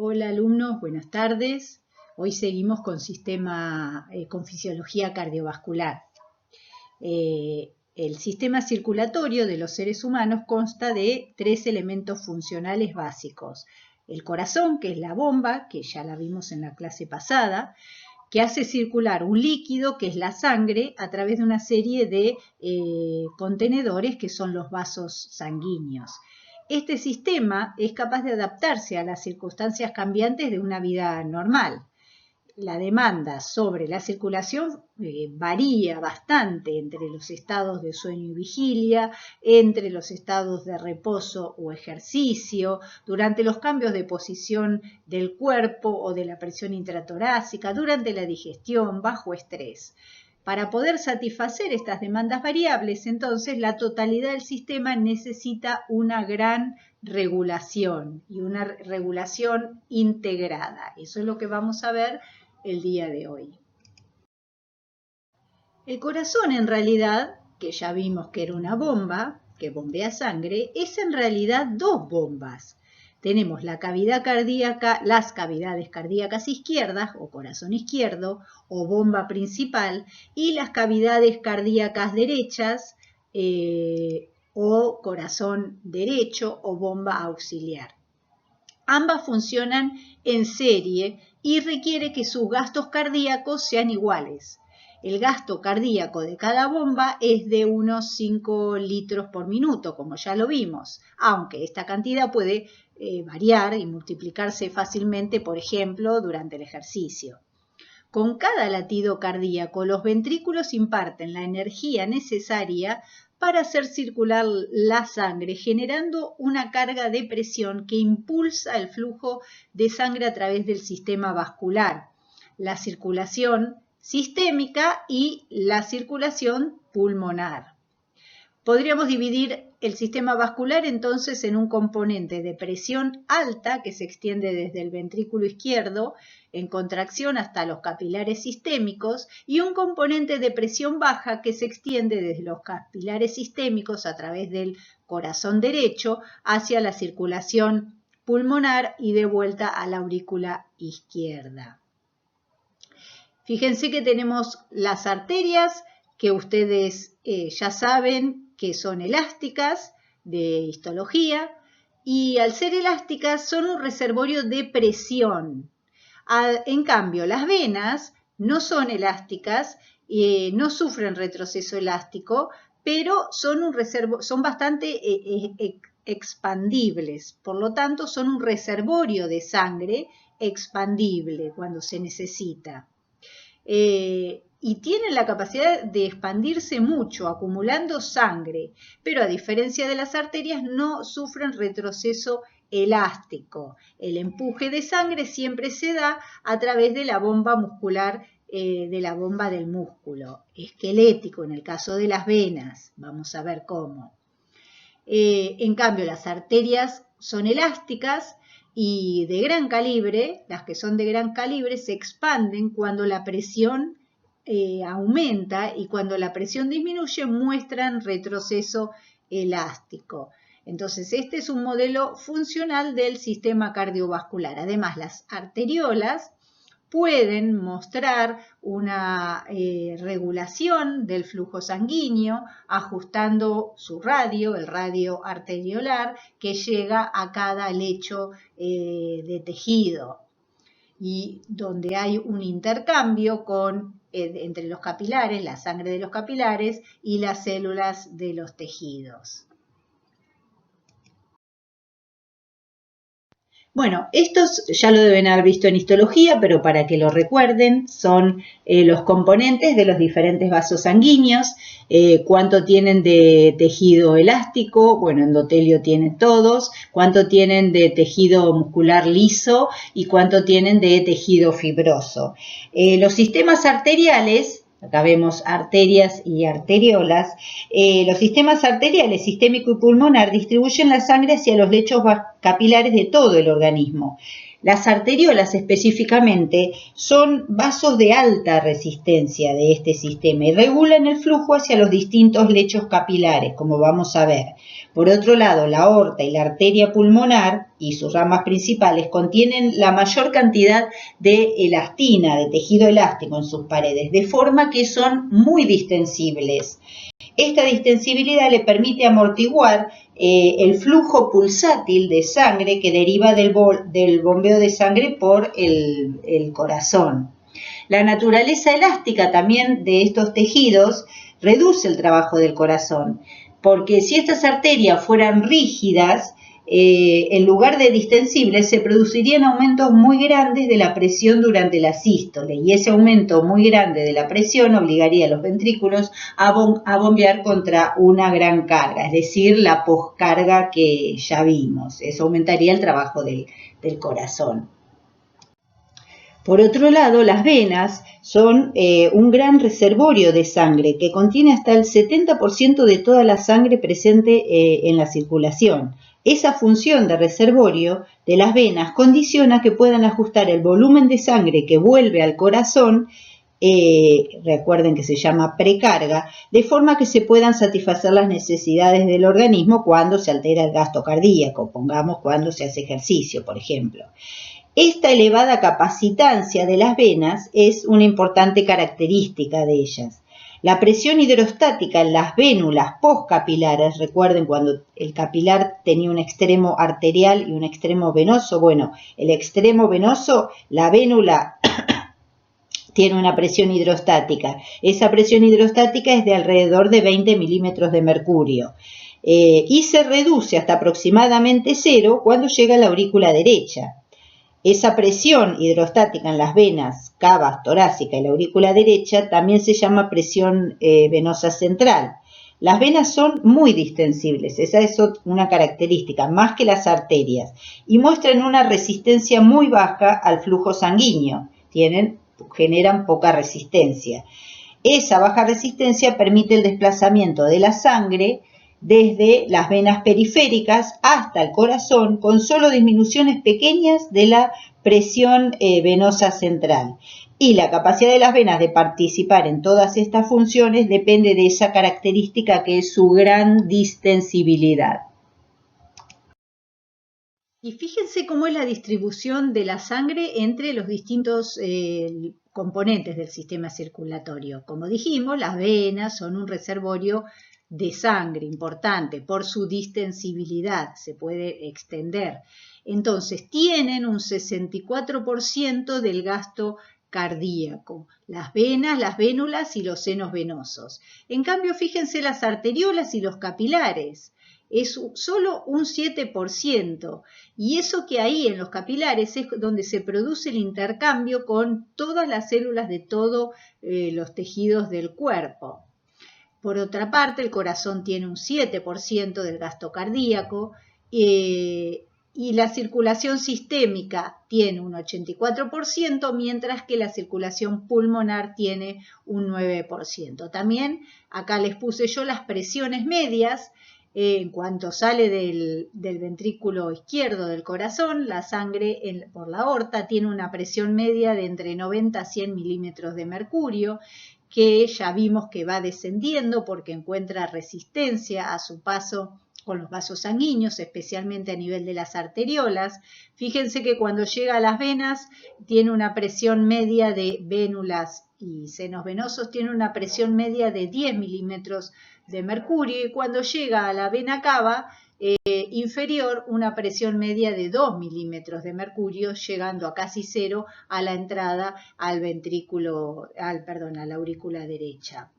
Hola alumnos, buenas tardes. Hoy seguimos con fisiología cardiovascular. El sistema circulatorio de los seres humanos consta de 3 elementos funcionales básicos. El corazón, que es la bomba, que ya la vimos en la clase pasada, que hace circular un líquido, que es la sangre, a través de una serie de contenedores que son los vasos sanguíneos. Este sistema es capaz de adaptarse a las circunstancias cambiantes de una vida normal. La demanda sobre la circulación varía bastante entre los estados de sueño y vigilia, entre los estados de reposo o ejercicio, durante los cambios de posición del cuerpo o de la presión intratorácica, durante la digestión, bajo estrés. Para poder satisfacer estas demandas variables, entonces, la totalidad del sistema necesita una gran regulación y una regulación integrada. Eso es lo que vamos a ver el día de hoy. El corazón, en realidad, que ya vimos que era una bomba que bombea sangre, es en realidad 2 bombas. Tenemos la cavidad cardíaca, las cavidades cardíacas izquierdas o corazón izquierdo o bomba principal y las cavidades cardíacas derechas o corazón derecho o bomba auxiliar. Ambas funcionan en serie y requiere que sus gastos cardíacos sean iguales. El gasto cardíaco de cada bomba es de unos 5 litros por minuto, como ya lo vimos, aunque esta cantidad puede variar y multiplicarse fácilmente, por ejemplo, durante el ejercicio. Con cada latido cardíaco, los ventrículos imparten la energía necesaria para hacer circular la sangre, generando una carga de presión que impulsa el flujo de sangre a través del sistema vascular, la circulación sistémica y la circulación pulmonar. Podríamos dividir el sistema vascular entonces en un componente de presión alta que se extiende desde el ventrículo izquierdo en contracción hasta los capilares sistémicos y un componente de presión baja que se extiende desde los capilares sistémicos a través del corazón derecho hacia la circulación pulmonar y de vuelta a la aurícula izquierda. Fíjense que tenemos las arterias que ustedes ya saben que son elásticas de histología y al ser elásticas son un reservorio de presión. En cambio, las venas no son elásticas, no sufren retroceso elástico, pero son bastante expandibles. Por lo tanto, son un reservorio de sangre expandible cuando se necesita. Y tienen la capacidad de expandirse mucho, acumulando sangre, pero a diferencia de las arterias no sufren retroceso elástico. El empuje de sangre siempre se da a través de la bomba muscular, de la bomba del músculo, esquelético en el caso de las venas. Vamos a ver cómo. En cambio, las arterias son elásticas y de gran calibre. Las que son de gran calibre se expanden cuando la presión aumenta y cuando la presión disminuye muestran retroceso elástico. Entonces, este es un modelo funcional del sistema cardiovascular. Además, las arteriolas pueden mostrar una regulación del flujo sanguíneo, ajustando su radio, el radio arteriolar, que llega a cada lecho de tejido y donde hay un intercambio entre los capilares, la sangre de los capilares y las células de los tejidos. Bueno, estos ya lo deben haber visto en histología, pero para que lo recuerden, son los componentes de los diferentes vasos sanguíneos, cuánto tienen de tejido elástico, bueno, endotelio tienen todos, cuánto tienen de tejido muscular liso y cuánto tienen de tejido fibroso. Los sistemas arteriales, acá vemos arterias y arteriolas. Los sistemas arteriales, sistémico y pulmonar distribuyen la sangre hacia los lechos capilares de todo el organismo. Las arteriolas específicamente son vasos de alta resistencia de este sistema y regulan el flujo hacia los distintos lechos capilares, como vamos a ver. Por otro lado, la aorta y la arteria pulmonar y sus ramas principales contienen la mayor cantidad de elastina, de tejido elástico en sus paredes, de forma que son muy distensibles. Esta distensibilidad le permite amortiguar el flujo pulsátil de sangre que deriva del bombeo de sangre por el corazón. La naturaleza elástica también de estos tejidos reduce el trabajo del corazón, porque si estas arterias fueran rígidas, en lugar de distensibles, se producirían aumentos muy grandes de la presión durante la sístole, y ese aumento muy grande de la presión obligaría a los ventrículos a bombear contra una gran carga, es decir, la poscarga que ya vimos. Eso aumentaría el trabajo del corazón. Por otro lado, las venas son un gran reservorio de sangre que contiene hasta el 70% de toda la sangre presente en la circulación. Esa función de reservorio de las venas condiciona que puedan ajustar el volumen de sangre que vuelve al corazón, recuerden que se llama precarga, de forma que se puedan satisfacer las necesidades del organismo cuando se altera el gasto cardíaco, pongamos cuando se hace ejercicio, por ejemplo. Esta elevada capacitancia de las venas es una importante característica de ellas. La presión hidrostática en las vénulas postcapilares, recuerden cuando el capilar tenía un extremo arterial y un extremo venoso, bueno, el extremo venoso, la vénula tiene una presión hidrostática. Esa presión hidrostática es de alrededor de 20 milímetros de mercurio y se reduce hasta aproximadamente 0 cuando llega a la aurícula derecha. Esa presión hidrostática en las venas cava torácica y la aurícula derecha también se llama presión venosa central. Las venas son muy distensibles, esa es una característica, más que las arterias, y muestran una resistencia muy baja al flujo sanguíneo, generan poca resistencia. Esa baja resistencia permite el desplazamiento de la sangre desde las venas periféricas hasta el corazón con solo disminuciones pequeñas de la presión venosa central. Y la capacidad de las venas de participar en todas estas funciones depende de esa característica que es su gran distensibilidad. Y fíjense cómo es la distribución de la sangre entre los distintos componentes del sistema circulatorio. Como dijimos, las venas son un reservorio de sangre importante por su distensibilidad, se puede extender. Entonces, tienen un 64% del gasto cardíaco, las venas, las vénulas y los senos venosos. En cambio, fíjense las arteriolas y los capilares. Es solo un 7%, y eso que ahí en los capilares es donde se produce el intercambio con todas las células de todos los tejidos del cuerpo. Por otra parte, el corazón tiene un 7% del gasto cardíaco y la circulación sistémica tiene un 84%, mientras que la circulación pulmonar tiene un 9%. También acá les puse yo las presiones medias. En cuanto sale del ventrículo izquierdo del corazón, la sangre por la aorta tiene una presión media de entre 90 a 100 milímetros de mercurio, que ya vimos que va descendiendo porque encuentra resistencia a su paso con los vasos sanguíneos, especialmente a nivel de las arteriolas. Fíjense que cuando llega a las venas tiene una presión media de vénulas y senos venosos, tiene una presión media de 10 milímetros de mercurio, y cuando llega a la vena cava inferior, una presión media de 2 milímetros de mercurio, llegando a casi 0 a la entrada al ventrículo, a la aurícula derecha.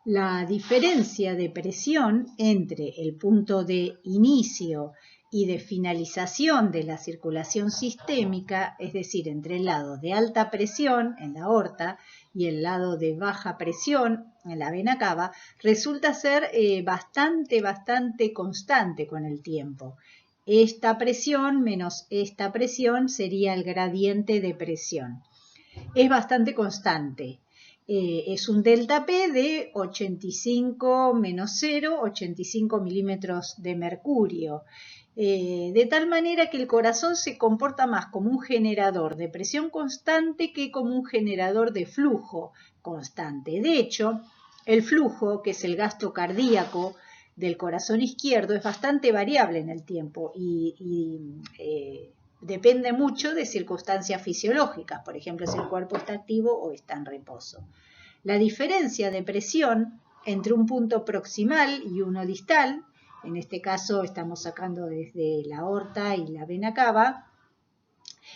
La diferencia de presión entre el punto de inicio y de finalización de la circulación sistémica, es decir, entre el lado de alta presión en la aorta y el lado de baja presión en la vena cava, resulta ser bastante constante con el tiempo. Esta presión menos esta presión sería el gradiente de presión. Es bastante constante. Es un delta P de 85 menos 0, 85 milímetros de mercurio. De tal manera que el corazón se comporta más como un generador de presión constante que como un generador de flujo constante. De hecho, el flujo, que es el gasto cardíaco del corazón izquierdo, es bastante variable en el tiempo y depende mucho de circunstancias fisiológicas, por ejemplo, si el cuerpo está activo o está en reposo. La diferencia de presión entre un punto proximal y uno distal, en este caso estamos sacando desde la aorta y la vena cava,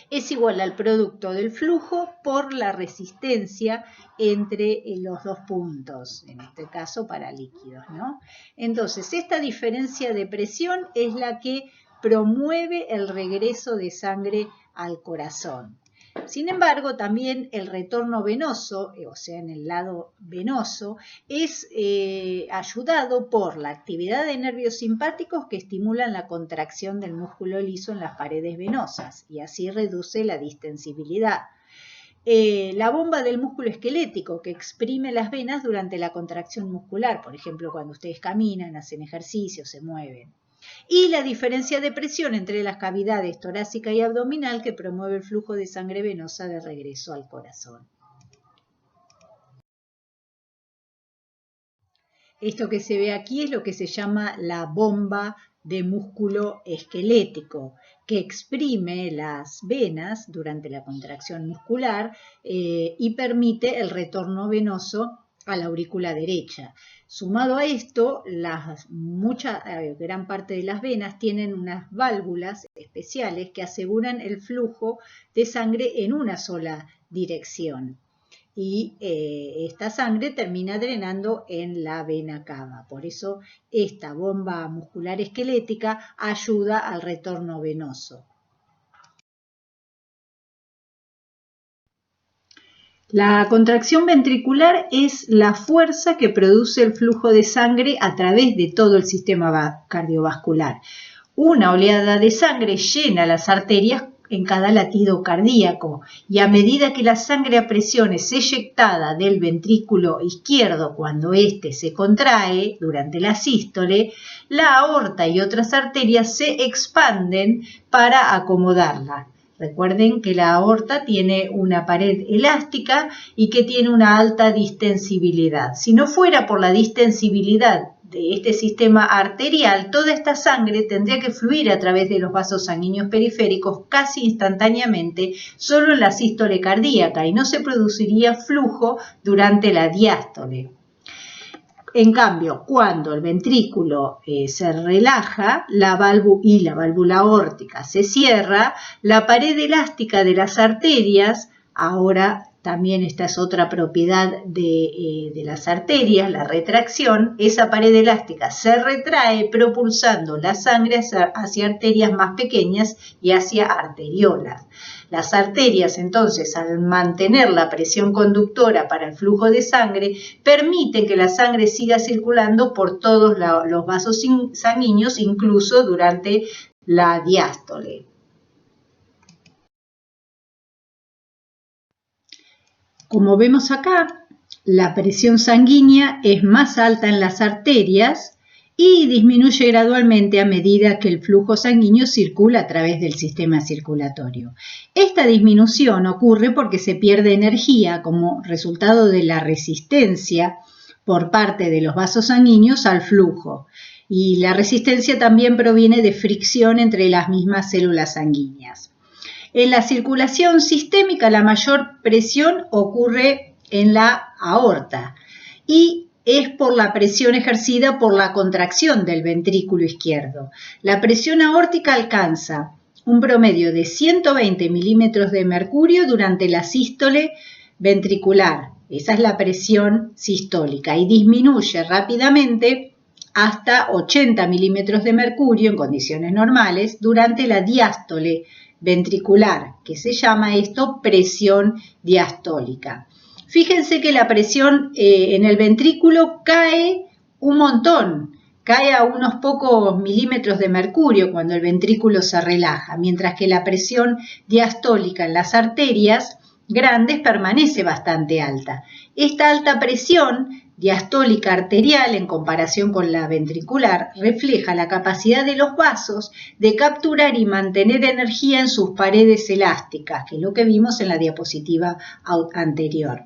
es igual al producto del flujo por la resistencia entre los dos puntos, en este caso para líquidos, ¿no? Entonces, esta diferencia de presión es la que promueve el regreso de sangre al corazón. Sin embargo, también el retorno venoso, o sea, en el lado venoso, es ayudado por la actividad de nervios simpáticos que estimulan la contracción del músculo liso en las paredes venosas y así reduce la distensibilidad. La bomba del músculo esquelético que exprime las venas durante la contracción muscular, por ejemplo, cuando ustedes caminan, hacen ejercicio, se mueven. Y la diferencia de presión entre las cavidades torácica y abdominal que promueve el flujo de sangre venosa de regreso al corazón. Esto que se ve aquí es lo que se llama la bomba de músculo esquelético, que exprime las venas durante la contracción muscular y permite el retorno venoso a la aurícula derecha. Sumado a esto, gran parte de las venas tienen unas válvulas especiales que aseguran el flujo de sangre en una sola dirección. Y esta sangre termina drenando en la vena cava. Por eso esta bomba muscular esquelética ayuda al retorno venoso. La contracción ventricular es la fuerza que produce el flujo de sangre a través de todo el sistema cardiovascular. Una oleada de sangre llena las arterias en cada latido cardíaco y a medida que la sangre a presión es eyectada del ventrículo izquierdo cuando éste se contrae durante la sístole, la aorta y otras arterias se expanden para acomodarla. Recuerden que la aorta tiene una pared elástica y que tiene una alta distensibilidad. Si no fuera por la distensibilidad de este sistema arterial, toda esta sangre tendría que fluir a través de los vasos sanguíneos periféricos casi instantáneamente, solo en la sístole cardíaca, y no se produciría flujo durante la diástole. En cambio, cuando el ventrículo se relaja y la válvula aórtica se cierra, la pared elástica de las arterias, ahora también esta es otra propiedad de las arterias, la retracción, esa pared elástica se retrae propulsando la sangre hacia arterias más pequeñas y hacia arteriolas. Las arterias, entonces, al mantener la presión conductora para el flujo de sangre, permiten que la sangre siga circulando por todos los vasos sanguíneos, incluso durante la diástole. Como vemos acá, la presión sanguínea es más alta en las arterias y disminuye gradualmente a medida que el flujo sanguíneo circula a través del sistema circulatorio. Esta disminución ocurre porque se pierde energía como resultado de la resistencia por parte de los vasos sanguíneos al flujo. Y la resistencia también proviene de fricción entre las mismas células sanguíneas. En la circulación sistémica, la mayor presión ocurre en la aorta y es por la presión ejercida por la contracción del ventrículo izquierdo. La presión aórtica alcanza un promedio de 120 milímetros de mercurio durante la sístole ventricular. Esa es la presión sistólica y disminuye rápidamente hasta 80 milímetros de mercurio en condiciones normales durante la diástole ventricular, que se llama esto presión diastólica. Fíjense que la presión en el ventrículo cae un montón, cae a unos pocos milímetros de mercurio cuando el ventrículo se relaja, mientras que la presión diastólica en las arterias grandes permanece bastante alta. Esta alta presión diastólica arterial en comparación con la ventricular refleja la capacidad de los vasos de capturar y mantener energía en sus paredes elásticas, que es lo que vimos en la diapositiva anterior.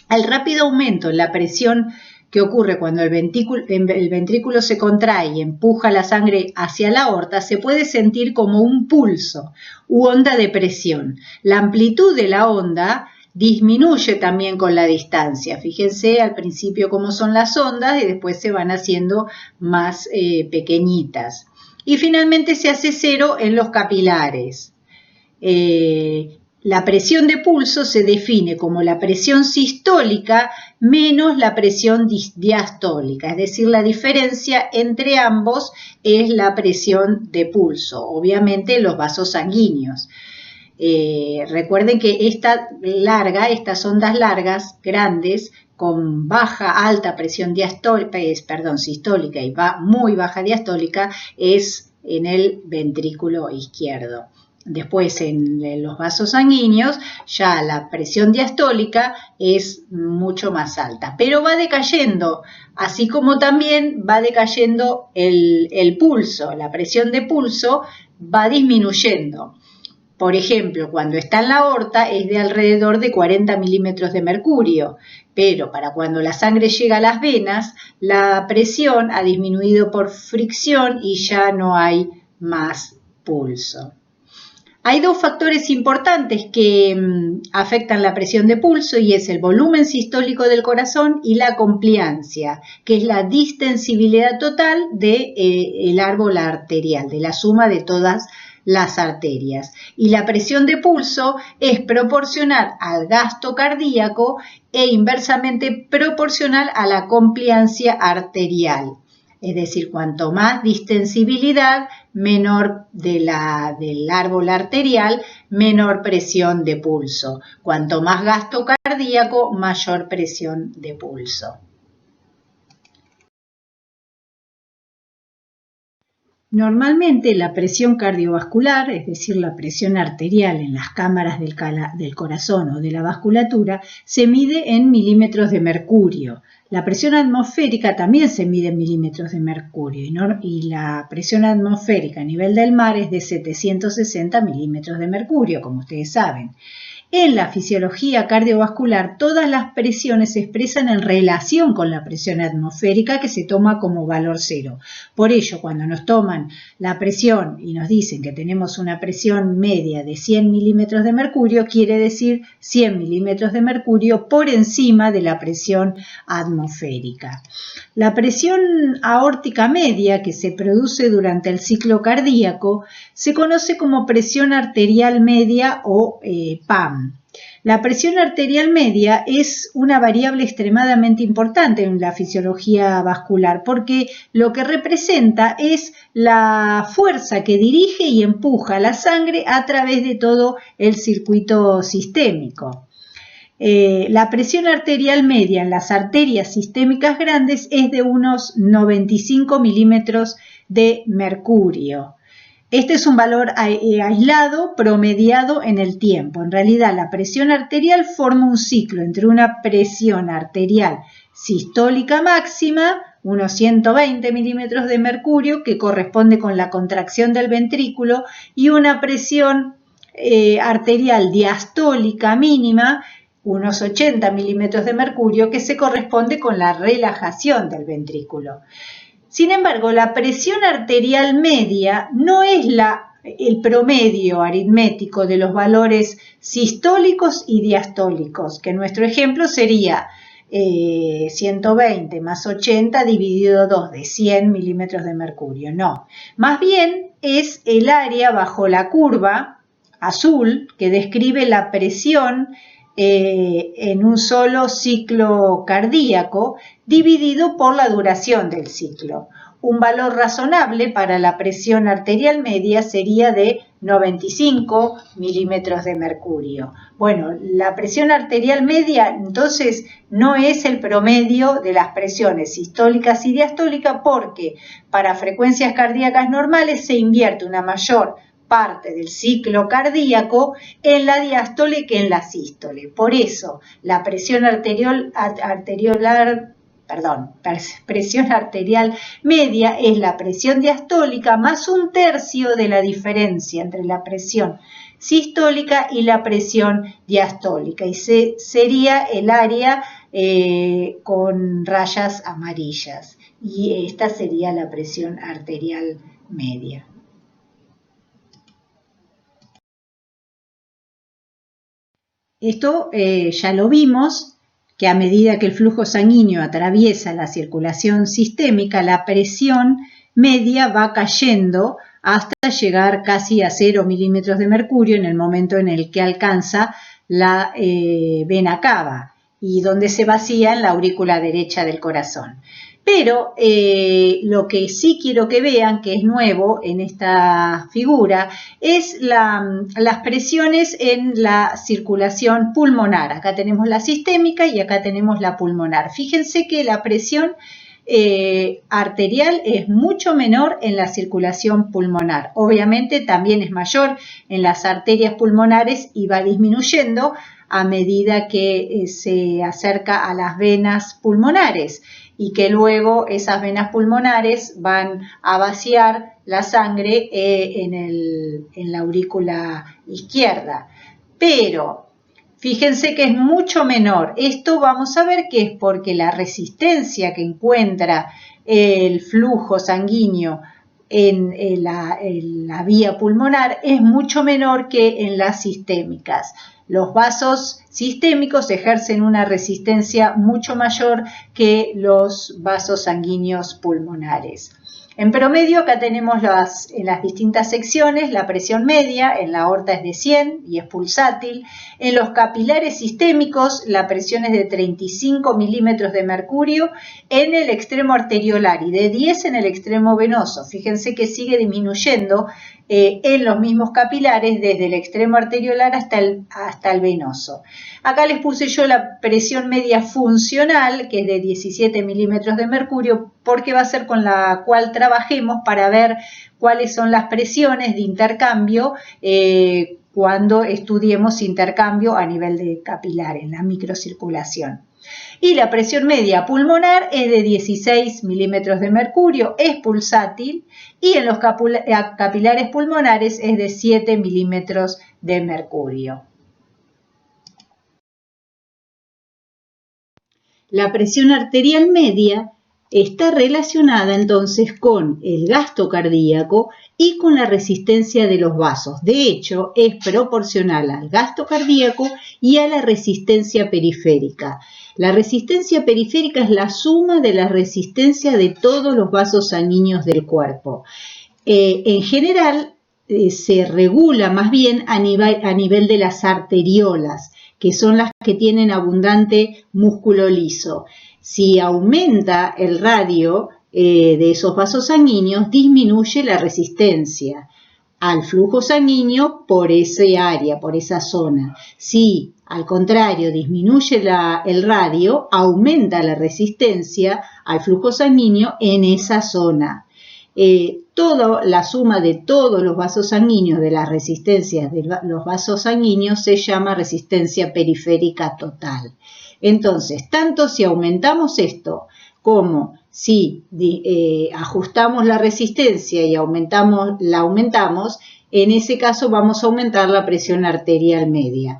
El rápido aumento en la presión que ocurre cuando el ventrículo se contrae y empuja la sangre hacia la aorta, se puede sentir como un pulso u onda de presión. La amplitud de la onda disminuye también con la distancia. Fíjense al principio cómo son las ondas y después se van haciendo más pequeñitas. Y finalmente se hace cero en los capilares. La presión de pulso se define como la presión sistólica menos la presión diastólica, es decir, la diferencia entre ambos es la presión de pulso, obviamente los vasos sanguíneos. Recuerden que estas ondas largas, grandes, con alta presión sistólica y muy baja diastólica, es en el ventrículo izquierdo. Después, en los vasos sanguíneos, ya la presión diastólica es mucho más alta, pero va decayendo, así como también va decayendo el pulso, la presión de pulso va disminuyendo. Por ejemplo, cuando está en la aorta es de alrededor de 40 milímetros de mercurio, pero para cuando la sangre llega a las venas, la presión ha disminuido por fricción y ya no hay más pulso. Hay dos factores importantes que afectan la presión de pulso y es el volumen sistólico del corazón y la compliancia, que es la distensibilidad total del árbol arterial, de la suma de todas las arterias. Y la presión de pulso es proporcional al gasto cardíaco e inversamente proporcional a la compliancia arterial. Es decir, cuanto más distensibilidad, menor del árbol arterial, menor presión de pulso. Cuanto más gasto cardíaco, mayor presión de pulso. Normalmente la presión cardiovascular, es decir, la presión arterial en las cámaras del corazón o de la vasculatura, se mide en milímetros de mercurio. La presión atmosférica también se mide en milímetros de mercurio y la presión atmosférica a nivel del mar es de 760 milímetros de mercurio, como ustedes saben. En la fisiología cardiovascular, todas las presiones se expresan en relación con la presión atmosférica que se toma como valor cero. Por ello, cuando nos toman la presión y nos dicen que tenemos una presión media de 100 milímetros de mercurio, quiere decir 100 milímetros de mercurio por encima de la presión atmosférica. La presión aórtica media que se produce durante el ciclo cardíaco se conoce como presión arterial media o PAM. La presión arterial media es una variable extremadamente importante en la fisiología vascular porque lo que representa es la fuerza que dirige y empuja la sangre a través de todo el circuito sistémico. La presión arterial media en las arterias sistémicas grandes es de unos 95 milímetros de mercurio. Este es un valor aislado, promediado en el tiempo. En realidad, la presión arterial forma un ciclo entre una presión arterial sistólica máxima, unos 120 milímetros de mercurio, que corresponde con la contracción del ventrículo, y una presión arterial diastólica mínima, unos 80 milímetros de mercurio, que se corresponde con la relajación del ventrículo. Sin embargo, la presión arterial media no es el promedio aritmético de los valores sistólicos y diastólicos, que en nuestro ejemplo sería 120 más 80 dividido 2 de 100 milímetros de mercurio. No, más bien es el área bajo la curva azul que describe la presión en un solo ciclo cardíaco dividido por la duración del ciclo. Un valor razonable para la presión arterial media sería de 95 milímetros de mercurio. Bueno, la presión arterial media entonces no es el promedio de las presiones sistólicas y diastólicas porque para frecuencias cardíacas normales se invierte una mayor parte del ciclo cardíaco en la diástole que en la sístole. Por eso, la presión arterial media es la presión diastólica más un tercio de la diferencia entre la presión sistólica y la presión diastólica y sería el área con rayas amarillas. Y esta sería la presión arterial media. Esto ya lo vimos, que a medida que el flujo sanguíneo atraviesa la circulación sistémica, la presión media va cayendo hasta llegar casi a 0 milímetros de mercurio en el momento en el que alcanza la vena cava y donde se vacía en la aurícula derecha del corazón. Pero lo que sí quiero que vean, que es nuevo en esta figura, es las presiones en la circulación pulmonar. Acá tenemos la sistémica y acá tenemos la pulmonar. Fíjense que la presión arterial es mucho menor en la circulación pulmonar. Obviamente también es mayor en las arterias pulmonares y va disminuyendo a medida que se acerca a las venas pulmonares y que luego esas venas pulmonares van a vaciar la sangre en la aurícula izquierda. Pero fíjense que es mucho menor. Esto vamos a ver que es porque la resistencia que encuentra el flujo sanguíneo en la vía pulmonar es mucho menor que en las sistémicas. Los vasos sistémicos ejercen una resistencia mucho mayor que los vasos sanguíneos pulmonares. En promedio, acá tenemos en las distintas secciones la presión media, en la aorta es de 100 y es pulsátil. En los capilares sistémicos la presión es de 35 milímetros de mercurio en el extremo arteriolar y de 10 en el extremo venoso. Fíjense que sigue disminuyendo en los mismos capilares desde el extremo arteriolar hasta el venoso. Acá les puse yo la presión media funcional, que es de 17 milímetros de mercurio, porque va a ser con la cual trabajemos para ver cuáles son las presiones de intercambio cuando estudiemos intercambio a nivel de capilar, en la microcirculación. Y la presión media pulmonar es de 16 milímetros de mercurio, es pulsátil, y en los capilares pulmonares es de 7 milímetros de mercurio. La presión arterial media está relacionada entonces con el gasto cardíaco y con la resistencia de los vasos. De hecho, es proporcional al gasto cardíaco y a la resistencia periférica. La resistencia periférica es la suma de la resistencia de todos los vasos sanguíneos del cuerpo. En general, se regula más bien a nivel de las arteriolas, que son las que tienen abundante músculo liso. Si aumenta el radio de esos vasos sanguíneos, disminuye la resistencia al flujo sanguíneo por ese área, por esa zona. Si al contrario disminuye el radio, aumenta la resistencia al flujo sanguíneo en esa zona. Toda la suma de todos los vasos sanguíneos, de las resistencias de los vasos sanguíneos, se llama resistencia periférica total. Entonces, tanto si aumentamos esto como si ajustamos la resistencia y la aumentamos, en ese caso vamos a aumentar la presión arterial media.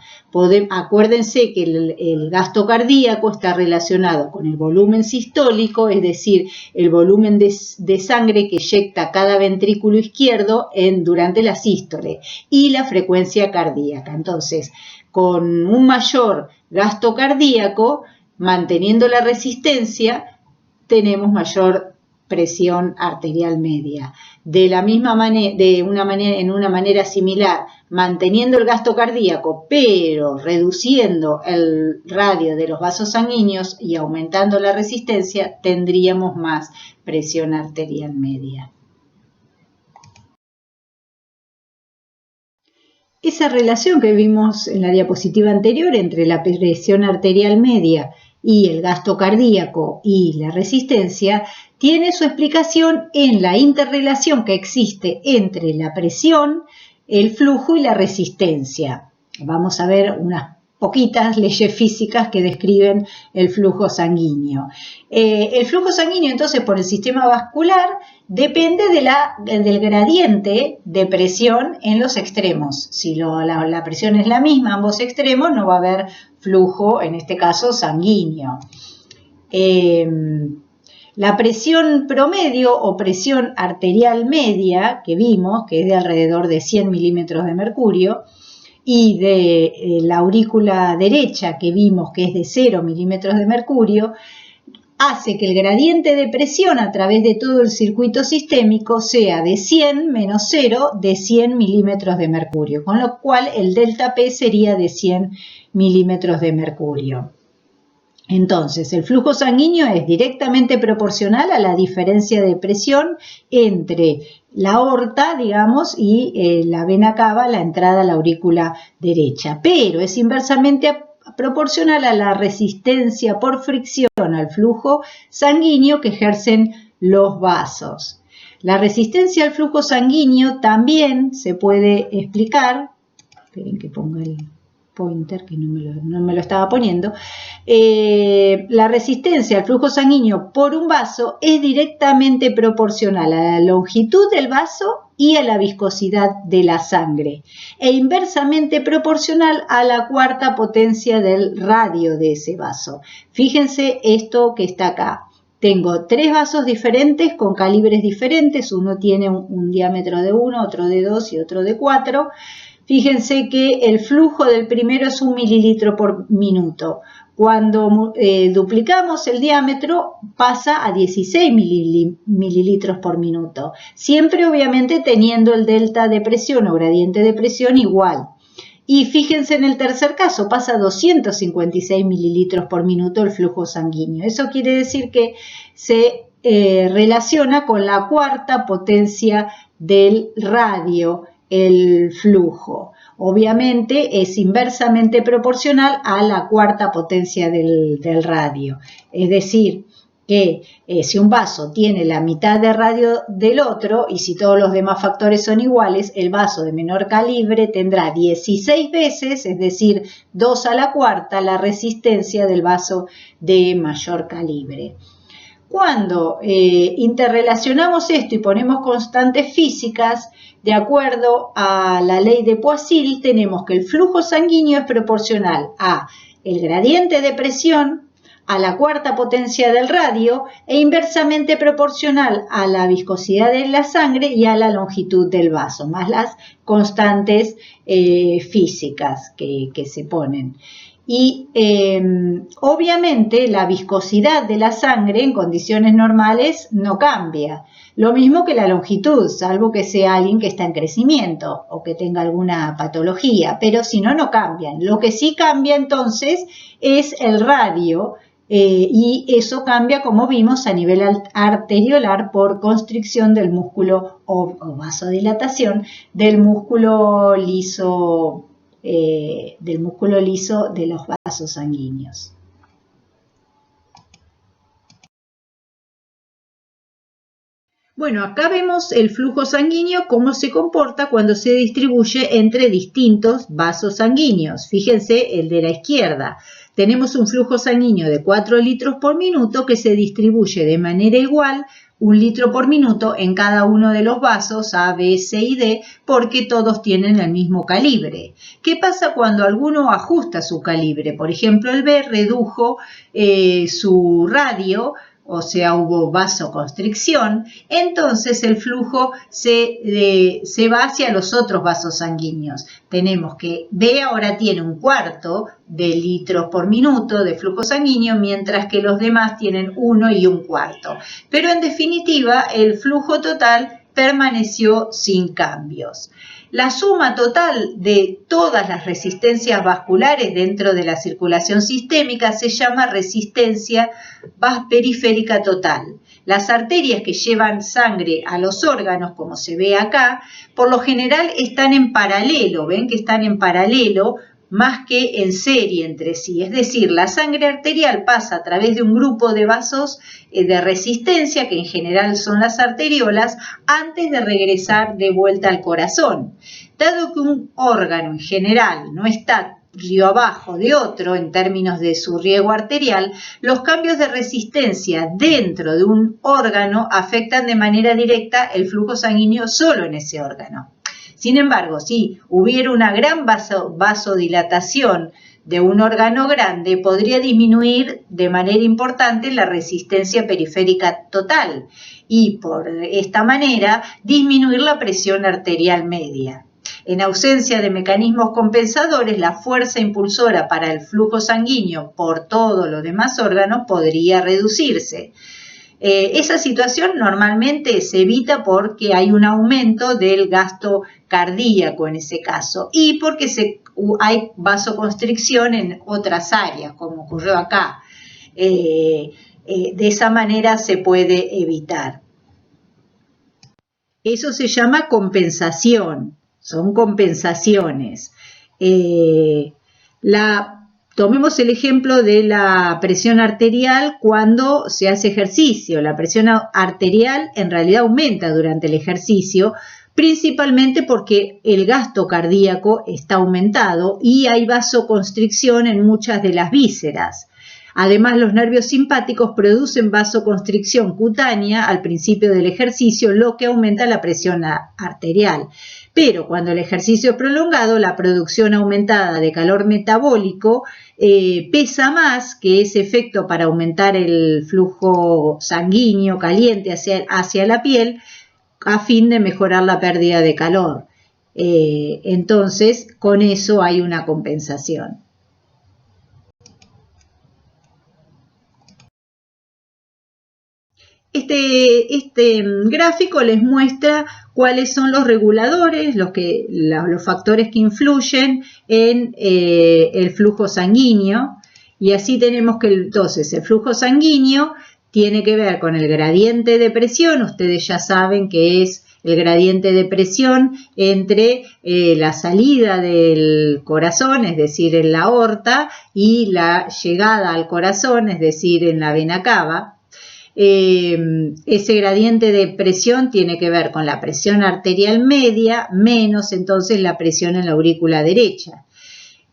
Acuérdense que el gasto cardíaco está relacionado con el volumen sistólico, es decir, el volumen de sangre que eyecta cada ventrículo izquierdo durante la sístole, y la frecuencia cardíaca. Entonces, con un mayor gasto cardíaco, manteniendo la resistencia, tenemos mayor presión arterial media. En una manera similar, manteniendo el gasto cardíaco, pero reduciendo el radio de los vasos sanguíneos y aumentando la resistencia, tendríamos más presión arterial media. Esa relación que vimos en la diapositiva anterior entre la presión arterial media y el gasto cardíaco y la resistencia tiene su explicación en la interrelación que existe entre la presión, el flujo y la resistencia. Vamos a ver unas poquitas leyes físicas que describen el flujo sanguíneo. El flujo sanguíneo, entonces, por el sistema vascular depende del gradiente de presión en los extremos. Si la presión es la misma en ambos extremos, no va a haber flujo, en este caso sanguíneo. La presión promedio o presión arterial media que vimos, que es de alrededor de 100 milímetros de mercurio, y de la aurícula derecha que vimos que es de 0 milímetros de mercurio, hace que el gradiente de presión a través de todo el circuito sistémico sea de 100 menos 0 de 100 milímetros de mercurio, con lo cual el delta P sería de 100 milímetros de mercurio. Entonces, el flujo sanguíneo es directamente proporcional a la diferencia de presión entre la aorta, digamos, y la vena cava, la entrada a la aurícula derecha, pero es inversamente proporcional a la resistencia por fricción al flujo sanguíneo que ejercen los vasos. La resistencia al flujo sanguíneo también se puede explicar, esperen que ponga el pointer que no me lo estaba poniendo, la resistencia al flujo sanguíneo por un vaso es directamente proporcional a la longitud del vaso y a la viscosidad de la sangre e inversamente proporcional a la cuarta potencia del radio de ese vaso. Fíjense esto que está acá. Tengo 3 vasos diferentes con calibres diferentes, uno tiene un diámetro de 1, otro de 2 y otro de 4. Fíjense que el flujo del primero es 1 mililitro por minuto. Cuando duplicamos el diámetro pasa a 16 mililitros por minuto. Siempre obviamente teniendo el delta de presión o gradiente de presión igual. Y fíjense en el tercer caso, pasa a 256 mililitros por minuto el flujo sanguíneo. Eso quiere decir que se relaciona con la cuarta potencia del radio, el flujo. Obviamente es inversamente proporcional a la cuarta potencia del radio. Es decir, que si un vaso tiene la mitad de radio del otro y si todos los demás factores son iguales, el vaso de menor calibre tendrá 16 veces, es decir, 2 a la cuarta, la resistencia del vaso de mayor calibre. Cuando interrelacionamos esto y ponemos constantes físicas, de acuerdo a la ley de Poiseuille, tenemos que el flujo sanguíneo es proporcional a el gradiente de presión, a la cuarta potencia del radio e inversamente proporcional a la viscosidad de la sangre y a la longitud del vaso, más las constantes físicas que se ponen. Y obviamente la viscosidad de la sangre en condiciones normales no cambia. Lo mismo que la longitud, salvo que sea alguien que está en crecimiento o que tenga alguna patología, pero si no, no cambian. Lo que sí cambia entonces es el radio y eso cambia, como vimos, a nivel arteriolar por constricción del músculo o vasodilatación del músculo liso de los vasos sanguíneos. Bueno, acá vemos el flujo sanguíneo, cómo se comporta cuando se distribuye entre distintos vasos sanguíneos. Fíjense el de la izquierda. Tenemos un flujo sanguíneo de 4 litros por minuto que se distribuye de manera igual, 1 litro por minuto en cada uno de los vasos A, B, C y D, porque todos tienen el mismo calibre. ¿Qué pasa cuando alguno ajusta su calibre? Por ejemplo, el B redujo su radio, o sea, hubo vasoconstricción, entonces el flujo se va hacia los otros vasos sanguíneos. Tenemos que B ahora tiene 1/4 de litros por minuto de flujo sanguíneo, mientras que los demás tienen 1 y 1/4. Pero en definitiva, el flujo total permaneció sin cambios. La suma total de todas las resistencias vasculares dentro de la circulación sistémica se llama resistencia periférica total. Las arterias que llevan sangre a los órganos, como se ve acá, por lo general están en paralelo, ven que están en paralelo más que en serie entre sí. Es decir, la sangre arterial pasa a través de un grupo de vasos de resistencia, que en general son las arteriolas, antes de regresar de vuelta al corazón. Dado que un órgano en general no está río abajo de otro en términos de su riego arterial, los cambios de resistencia dentro de un órgano afectan de manera directa el flujo sanguíneo solo en ese órgano. Sin embargo, si hubiera una gran vasodilatación de un órgano grande podría disminuir de manera importante la resistencia periférica total y por esta manera disminuir la presión arterial media. En ausencia de mecanismos compensadores, la fuerza impulsora para el flujo sanguíneo por todos los demás órganos podría reducirse. Esa situación normalmente se evita porque hay un aumento del gasto cardíaco en ese caso y porque hay vasoconstricción en otras áreas, como ocurrió acá. De esa manera se puede evitar. Eso se llama compensación, son compensaciones. Tomemos el ejemplo de la presión arterial cuando se hace ejercicio. La presión arterial en realidad aumenta durante el ejercicio, principalmente porque el gasto cardíaco está aumentado y hay vasoconstricción en muchas de las vísceras. Además, los nervios simpáticos producen vasoconstricción cutánea al principio del ejercicio, lo que aumenta la presión arterial. Pero cuando el ejercicio es prolongado, la producción aumentada de calor metabólico pesa más que ese efecto para aumentar el flujo sanguíneo caliente hacia la piel a fin de mejorar la pérdida de calor. Entonces, con eso hay una compensación. Este gráfico les muestra cuáles son los reguladores, los factores que influyen en el flujo sanguíneo. Y así tenemos que entonces el flujo sanguíneo tiene que ver con el gradiente de presión. Ustedes ya saben que es el gradiente de presión entre la salida del corazón, es decir, en la aorta, y la llegada al corazón, es decir, en la vena cava. Ese gradiente de presión tiene que ver con la presión arterial media menos entonces la presión en la aurícula derecha.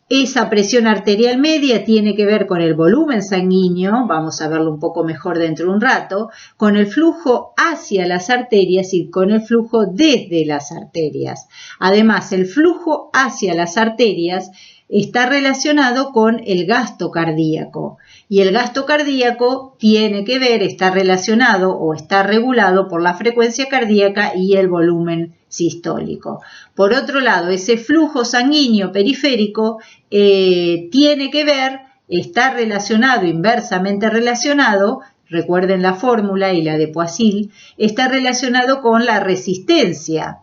Esa presión arterial media tiene que ver con el volumen sanguíneo, vamos a verlo un poco mejor dentro de un rato, con el flujo hacia las arterias y con el flujo desde las arterias. Además, el flujo hacia las arterias está relacionado con el gasto cardíaco y el gasto cardíaco tiene que ver, está relacionado o está regulado por la frecuencia cardíaca y el volumen sistólico. Por otro lado, ese flujo sanguíneo periférico tiene que ver, está relacionado, inversamente relacionado, recuerden la fórmula y la de Poiseuille, está relacionado con la resistencia.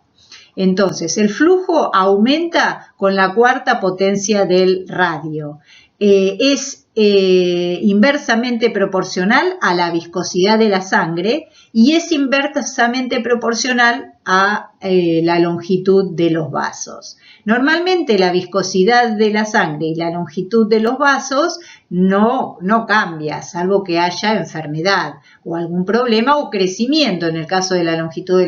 Entonces, el flujo aumenta con la cuarta potencia del radio. Es inversamente proporcional a la viscosidad de la sangre y es inversamente proporcional a la longitud de los vasos. Normalmente la viscosidad de la sangre y la longitud de los vasos no cambia, salvo que haya enfermedad o algún problema o crecimiento en el caso de la longitud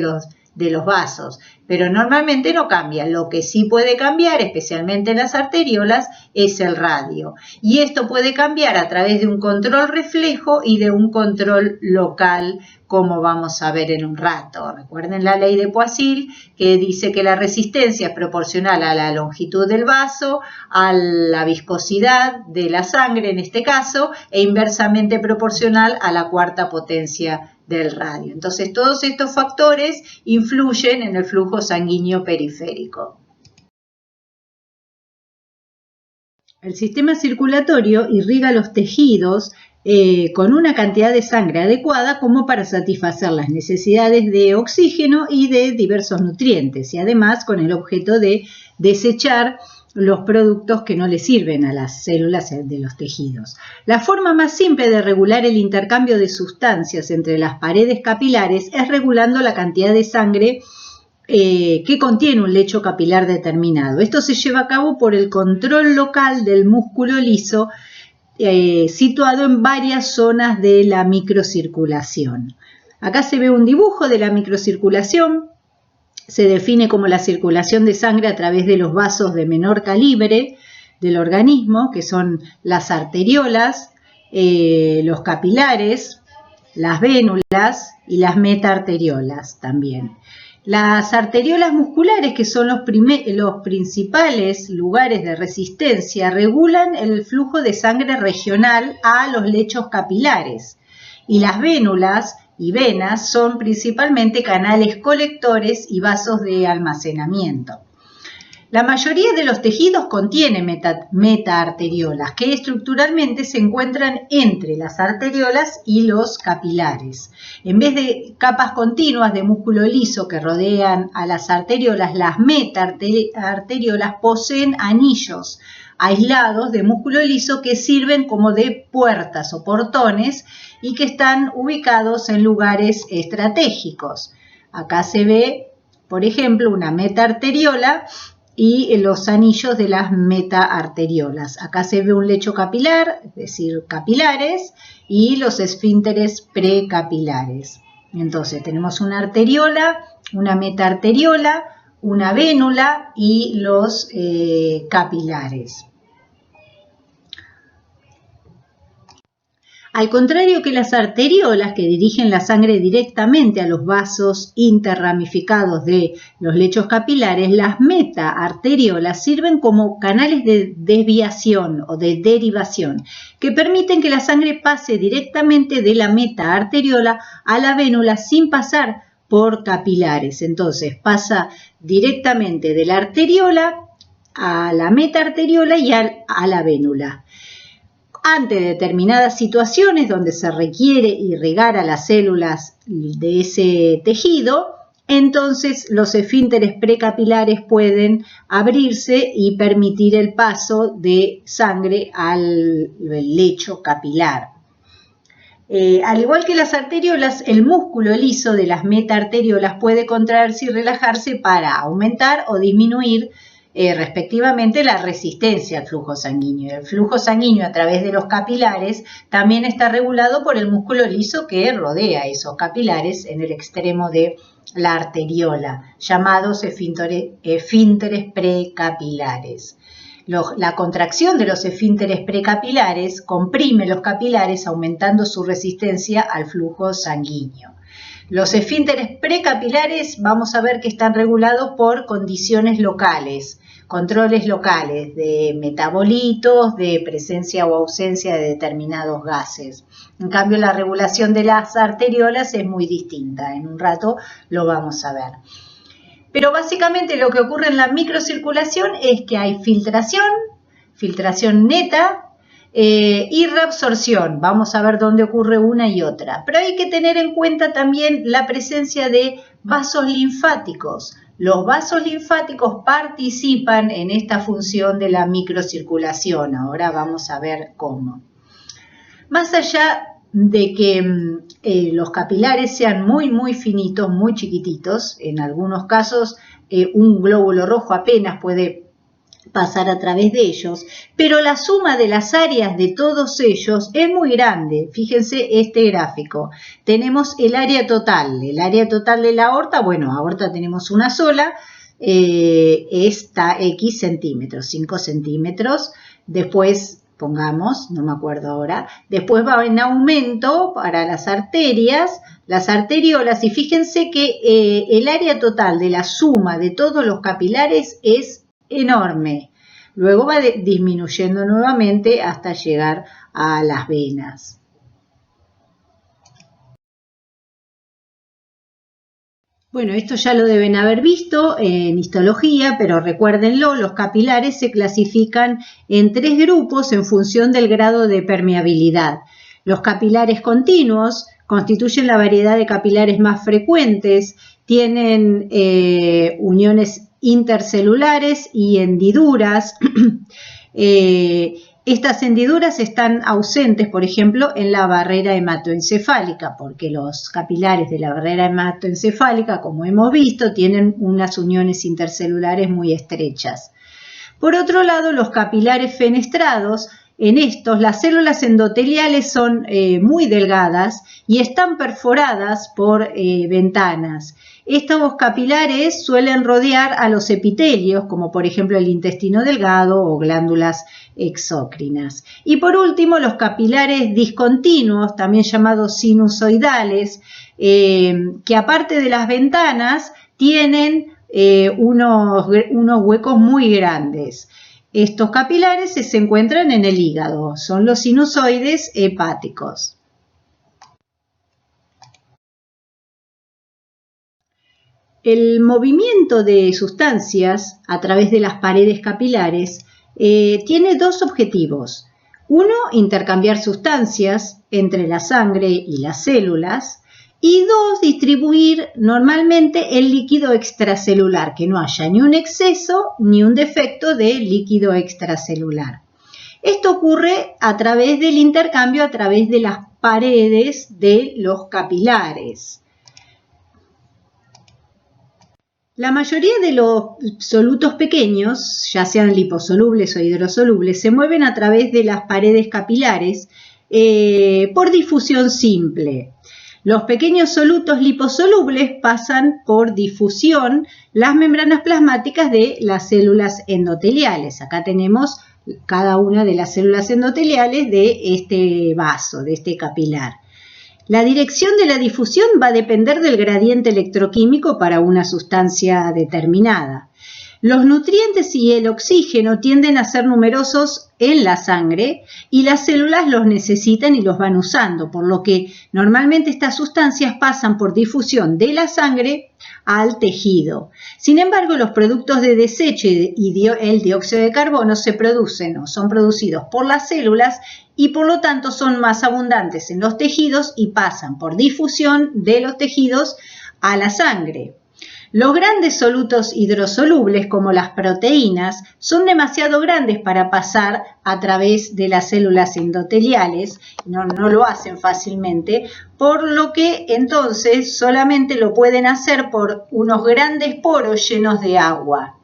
de los vasos, pero normalmente no cambia. Lo que sí puede cambiar, especialmente en las arteriolas, es el radio. Y esto puede cambiar a través de un control reflejo y de un control local, como vamos a ver en un rato. Recuerden la ley de Poiseuille, que dice que la resistencia es proporcional a la longitud del vaso, a la viscosidad de la sangre en este caso, e inversamente proporcional a la cuarta potencia del radio. Entonces, todos estos factores influyen en el flujo sanguíneo periférico. El sistema circulatorio irriga los tejidos con una cantidad de sangre adecuada como para satisfacer las necesidades de oxígeno y de diversos nutrientes, y además con el objeto de desechar los productos que no le sirven a las células de los tejidos. La forma más simple de regular el intercambio de sustancias entre las paredes capilares es regulando la cantidad de sangre que contiene un lecho capilar determinado. Esto se lleva a cabo por el control local del músculo liso situado en varias zonas de la microcirculación. Acá se ve un dibujo de la microcirculación. Se define como la circulación de sangre a través de los vasos de menor calibre del organismo, que son las arteriolas, los capilares, las vénulas y las metaarteriolas también. Las arteriolas musculares, que son los principales lugares de resistencia, regulan el flujo de sangre regional a los lechos capilares. Y las vénulas y venas son principalmente canales colectores y vasos de almacenamiento. La mayoría de los tejidos contienen metaarteriolas, que estructuralmente se encuentran entre las arteriolas y los capilares. En vez de capas continuas de músculo liso que rodean a las arteriolas, las metaarteriolas poseen anillos aislados de músculo liso que sirven como de puertas o portones y que están ubicados en lugares estratégicos. Acá se ve, por ejemplo, una metaarteriola y los anillos de las metaarteriolas. Acá se ve un lecho capilar, es decir, capilares, y los esfínteres precapilares. Entonces tenemos una arteriola, una metaarteriola, una vénula y los capilares. Al contrario que las arteriolas, que dirigen la sangre directamente a los vasos interramificados de los lechos capilares, las metaarteriolas sirven como canales de desviación o de derivación, que permiten que la sangre pase directamente de la metaarteriola a la vénula sin pasar por capilares. Entonces pasa directamente de la arteriola a la metaarteriola y a la vénula. Ante determinadas situaciones donde se requiere irrigar a las células de ese tejido, entonces los esfínteres precapilares pueden abrirse y permitir el paso de sangre al lecho capilar. Al igual que las arteriolas, el músculo liso de las metaarteriolas puede contraerse y relajarse para aumentar o disminuir respectivamente la resistencia al flujo sanguíneo. El flujo sanguíneo a través de los capilares también está regulado por el músculo liso que rodea esos capilares en el extremo de la arteriola, llamados esfínteres precapilares. La contracción de los esfínteres precapilares comprime los capilares, aumentando su resistencia al flujo sanguíneo. Los esfínteres precapilares vamos a ver que están regulados por condiciones locales, controles locales de metabolitos, de presencia o ausencia de determinados gases. En cambio, la regulación de las arteriolas es muy distinta. En un rato lo vamos a ver. Pero básicamente lo que ocurre en la microcirculación es que hay filtración neta, y reabsorción. Vamos a ver dónde ocurre una y otra. Pero hay que tener en cuenta también la presencia de vasos linfáticos. Los vasos linfáticos participan en esta función de la microcirculación. Ahora vamos a ver cómo. Más allá de que los capilares sean muy finitos, muy chiquititos, en algunos casos un glóbulo rojo apenas puede pasar a través de ellos, pero la suma de las áreas de todos ellos es muy grande. Fíjense este gráfico. Tenemos el área total de la aorta. Bueno, aorta tenemos una sola, está X centímetros, 5 centímetros. Después, pongamos, no me acuerdo ahora, después va en aumento para las arterias, las arteriolas, y fíjense que el área total de la suma de todos los capilares es enorme. Luego va disminuyendo nuevamente hasta llegar a las venas. Bueno, esto ya lo deben haber visto en histología, pero recuérdenlo, los capilares se clasifican en 3 grupos en función del grado de permeabilidad. Los capilares continuos constituyen la variedad de capilares más frecuentes, tienen uniones intercelulares y hendiduras. Estas hendiduras están ausentes, por ejemplo, en la barrera hematoencefálica, porque los capilares de la barrera hematoencefálica, como hemos visto, tienen unas uniones intercelulares muy estrechas. Por otro lado, los capilares fenestrados, en estos las células endoteliales son muy delgadas y están perforadas por ventanas. Estos capilares suelen rodear a los epitelios, como por ejemplo el intestino delgado o glándulas exócrinas. Y por último, los capilares discontinuos, también llamados sinusoidales, que aparte de las ventanas, tienen unos huecos muy grandes. Estos capilares se encuentran en el hígado, son los sinusoides hepáticos. El movimiento de sustancias a través de las paredes capilares tiene dos objetivos. Uno, intercambiar sustancias entre la sangre y las células. Y dos, distribuir normalmente el líquido extracelular, que no haya ni un exceso ni un defecto de líquido extracelular. Esto ocurre a través del intercambio, a través de las paredes de los capilares. La mayoría de los solutos pequeños, ya sean liposolubles o hidrosolubles, se mueven a través de las paredes capilares por difusión simple. Los pequeños solutos liposolubles pasan por difusión las membranas plasmáticas de las células endoteliales. Acá tenemos cada una de las células endoteliales de este vaso, de este capilar. La dirección de la difusión va a depender del gradiente electroquímico para una sustancia determinada. Los nutrientes y el oxígeno tienden a ser numerosos en la sangre y las células los necesitan y los van usando, por lo que normalmente estas sustancias pasan por difusión de la sangre al tejido. Sin embargo, los productos de desecho y el dióxido de carbono se producen o son producidos por las células y por lo tanto son más abundantes en los tejidos y pasan por difusión de los tejidos a la sangre. Los grandes solutos hidrosolubles, como las proteínas, son demasiado grandes para pasar a través de las células endoteliales, no lo hacen fácilmente, por lo que entonces solamente lo pueden hacer por unos grandes poros llenos de agua.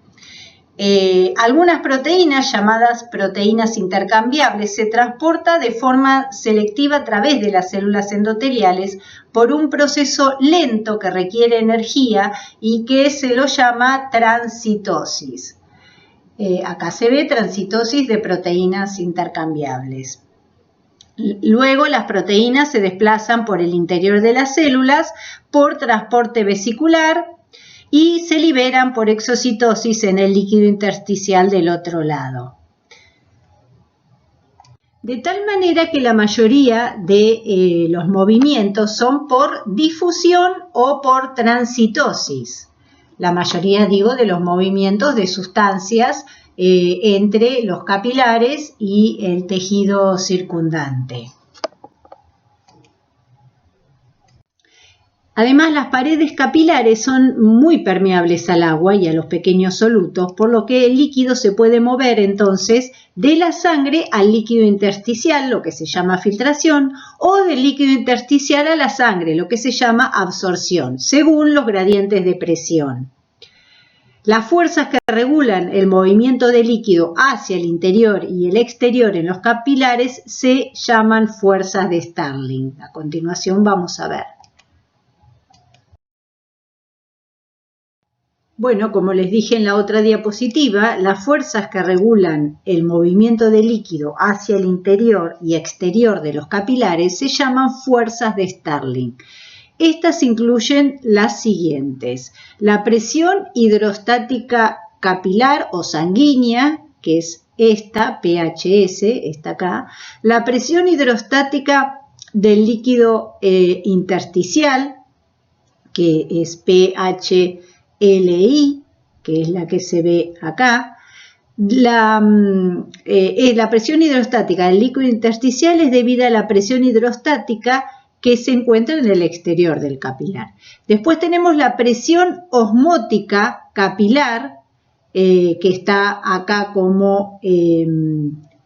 Algunas proteínas, llamadas proteínas intercambiables, se transportan de forma selectiva a través de las células endoteliales por un proceso lento que requiere energía y que se lo llama transitosis. Acá se ve transitosis de proteínas intercambiables. Luego las proteínas se desplazan por el interior de las células por transporte vesicular y se liberan por exocitosis en el líquido intersticial del otro lado. De tal manera que la mayoría de los movimientos son por difusión o por transitosis. La mayoría, digo, de los movimientos de sustancias entre los capilares y el tejido circundante. Además, las paredes capilares son muy permeables al agua y a los pequeños solutos, por lo que el líquido se puede mover entonces de la sangre al líquido intersticial, lo que se llama filtración, o del líquido intersticial a la sangre, lo que se llama absorción, según los gradientes de presión. Las fuerzas que regulan el movimiento del líquido hacia el interior y el exterior en los capilares se llaman fuerzas de Starling. A continuación vamos a ver. Bueno, como les dije en la otra diapositiva, las fuerzas que regulan el movimiento del líquido hacia el interior y exterior de los capilares se llaman fuerzas de Starling. Estas incluyen las siguientes: la presión hidrostática capilar o sanguínea, que es esta, PHS, esta acá, la presión hidrostática del líquido intersticial, que es PHLI, que es la que se ve acá. La presión hidrostática del líquido intersticial es debida a la presión hidrostática que se encuentra en el exterior del capilar. Después tenemos la presión osmótica capilar, que está acá como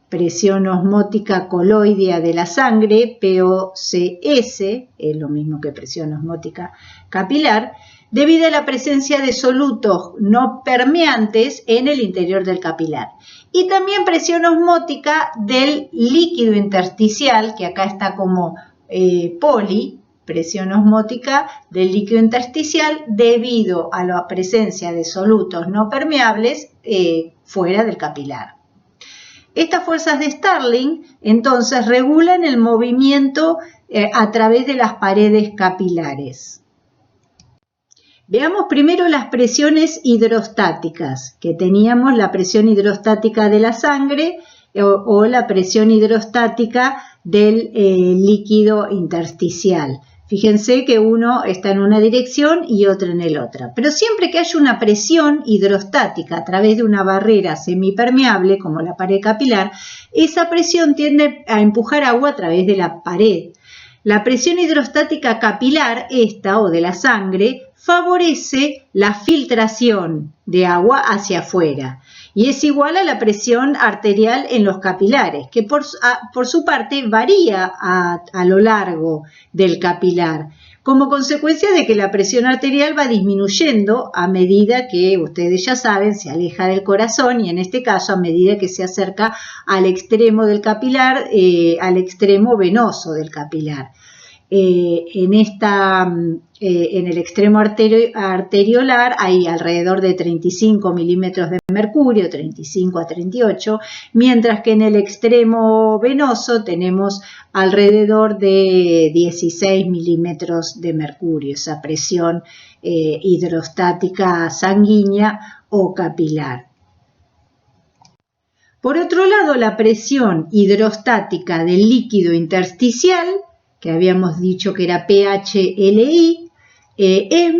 presión osmótica coloidea de la sangre, POCS, es lo mismo que presión osmótica capilar, debido a la presencia de solutos no permeantes en el interior del capilar. Y también presión osmótica del líquido intersticial, que acá está como poli, presión osmótica del líquido intersticial debido a la presencia de solutos no permeables fuera del capilar. Estas fuerzas de Starling entonces regulan el movimiento a través de las paredes capilares. Veamos primero las presiones hidrostáticas, que teníamos la presión hidrostática de la sangre o la presión hidrostática del líquido intersticial. Fíjense que uno está en una dirección y otro en el otra. Pero siempre que haya una presión hidrostática a través de una barrera semipermeable, como la pared capilar, esa presión tiende a empujar agua a través de la pared. La presión hidrostática capilar, esta o de la sangre, favorece la filtración de agua hacia afuera y es igual a la presión arterial en los capilares, que por su parte varía a lo largo del capilar, como consecuencia de que la presión arterial va disminuyendo a medida que, ustedes ya saben, se aleja del corazón y en este caso a medida que se acerca al extremo del capilar, al extremo venoso del capilar. En el extremo arteriolar hay alrededor de 35 milímetros de mercurio, 35 a 38, mientras que en el extremo venoso tenemos alrededor de 16 milímetros de mercurio, esa presión hidrostática sanguínea o capilar. Por otro lado, la presión hidrostática del líquido intersticial, que habíamos dicho que era pH-LI, es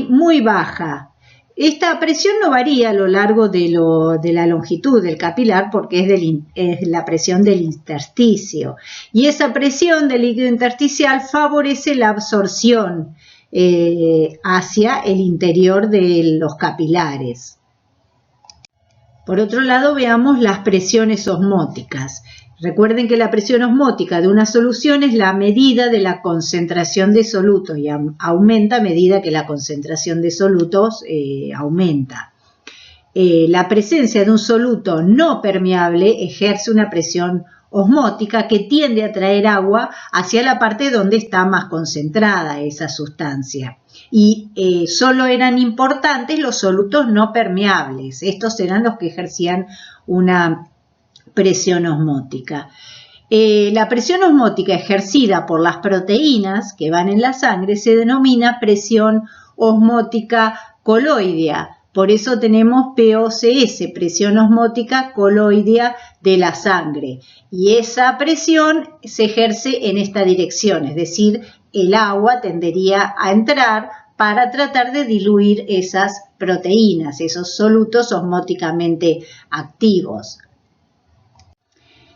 muy baja. Esta presión no varía a lo largo de la longitud del capilar porque es la presión del intersticio. Y esa presión del líquido intersticial favorece la absorción hacia el interior de los capilares. Por otro lado, veamos las presiones osmóticas. Recuerden que la presión osmótica de una solución es la medida de la concentración de solutos y aumenta a medida que la concentración de solutos aumenta. La presencia de un soluto no permeable ejerce una presión osmótica que tiende a traer agua hacia la parte donde está más concentrada esa sustancia. Y solo eran importantes los solutos no permeables. Estos eran los que ejercían una presión osmótica. La presión osmótica ejercida por las proteínas que van en la sangre se denomina presión osmótica coloidea. Por eso tenemos POCS, presión osmótica coloidea de la sangre. Y esa presión se ejerce en esta dirección, es decir, el agua tendería a entrar para tratar de diluir esas proteínas, esos solutos osmóticamente activos.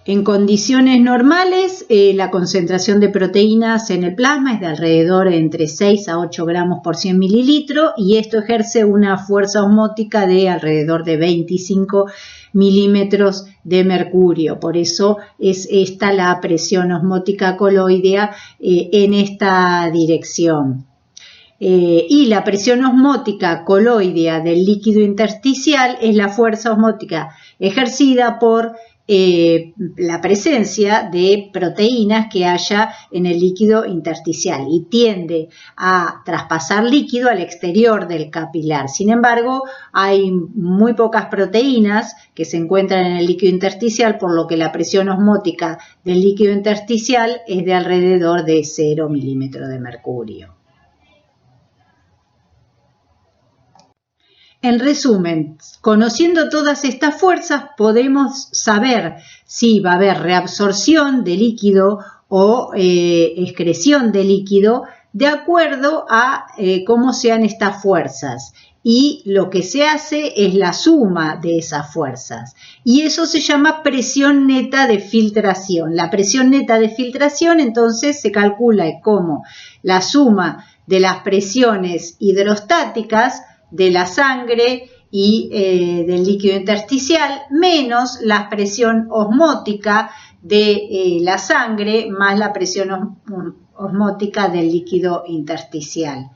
En condiciones normales, la concentración de proteínas en el plasma es de alrededor entre 6 a 8 gramos por 100 mililitros y esto ejerce una fuerza osmótica de alrededor de 25 milímetros de mercurio. Por eso es esta la presión osmótica coloidea en esta dirección. Y la presión osmótica coloidea del líquido intersticial es la fuerza osmótica ejercida por la presencia de proteínas que haya en el líquido intersticial y tiende a traspasar líquido al exterior del capilar. Sin embargo, hay muy pocas proteínas que se encuentran en el líquido intersticial, por lo que la presión osmótica del líquido intersticial es de alrededor de 0 milímetros de mercurio. En resumen, conociendo todas estas fuerzas podemos saber si va a haber reabsorción de líquido o excreción de líquido de acuerdo a cómo sean estas fuerzas. Y lo que se hace es la suma de esas fuerzas. Y eso se llama presión neta de filtración. La presión neta de filtración entonces se calcula como la suma de las presiones hidrostáticas de la sangre y del líquido intersticial menos la presión osmótica de la sangre más la presión osmótica del líquido intersticial.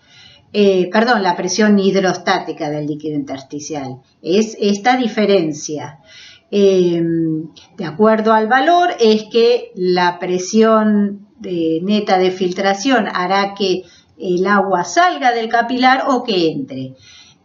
La presión hidrostática del líquido intersticial. Es esta diferencia. De acuerdo al valor es que la presión neta de filtración hará que el agua salga del capilar o que entre.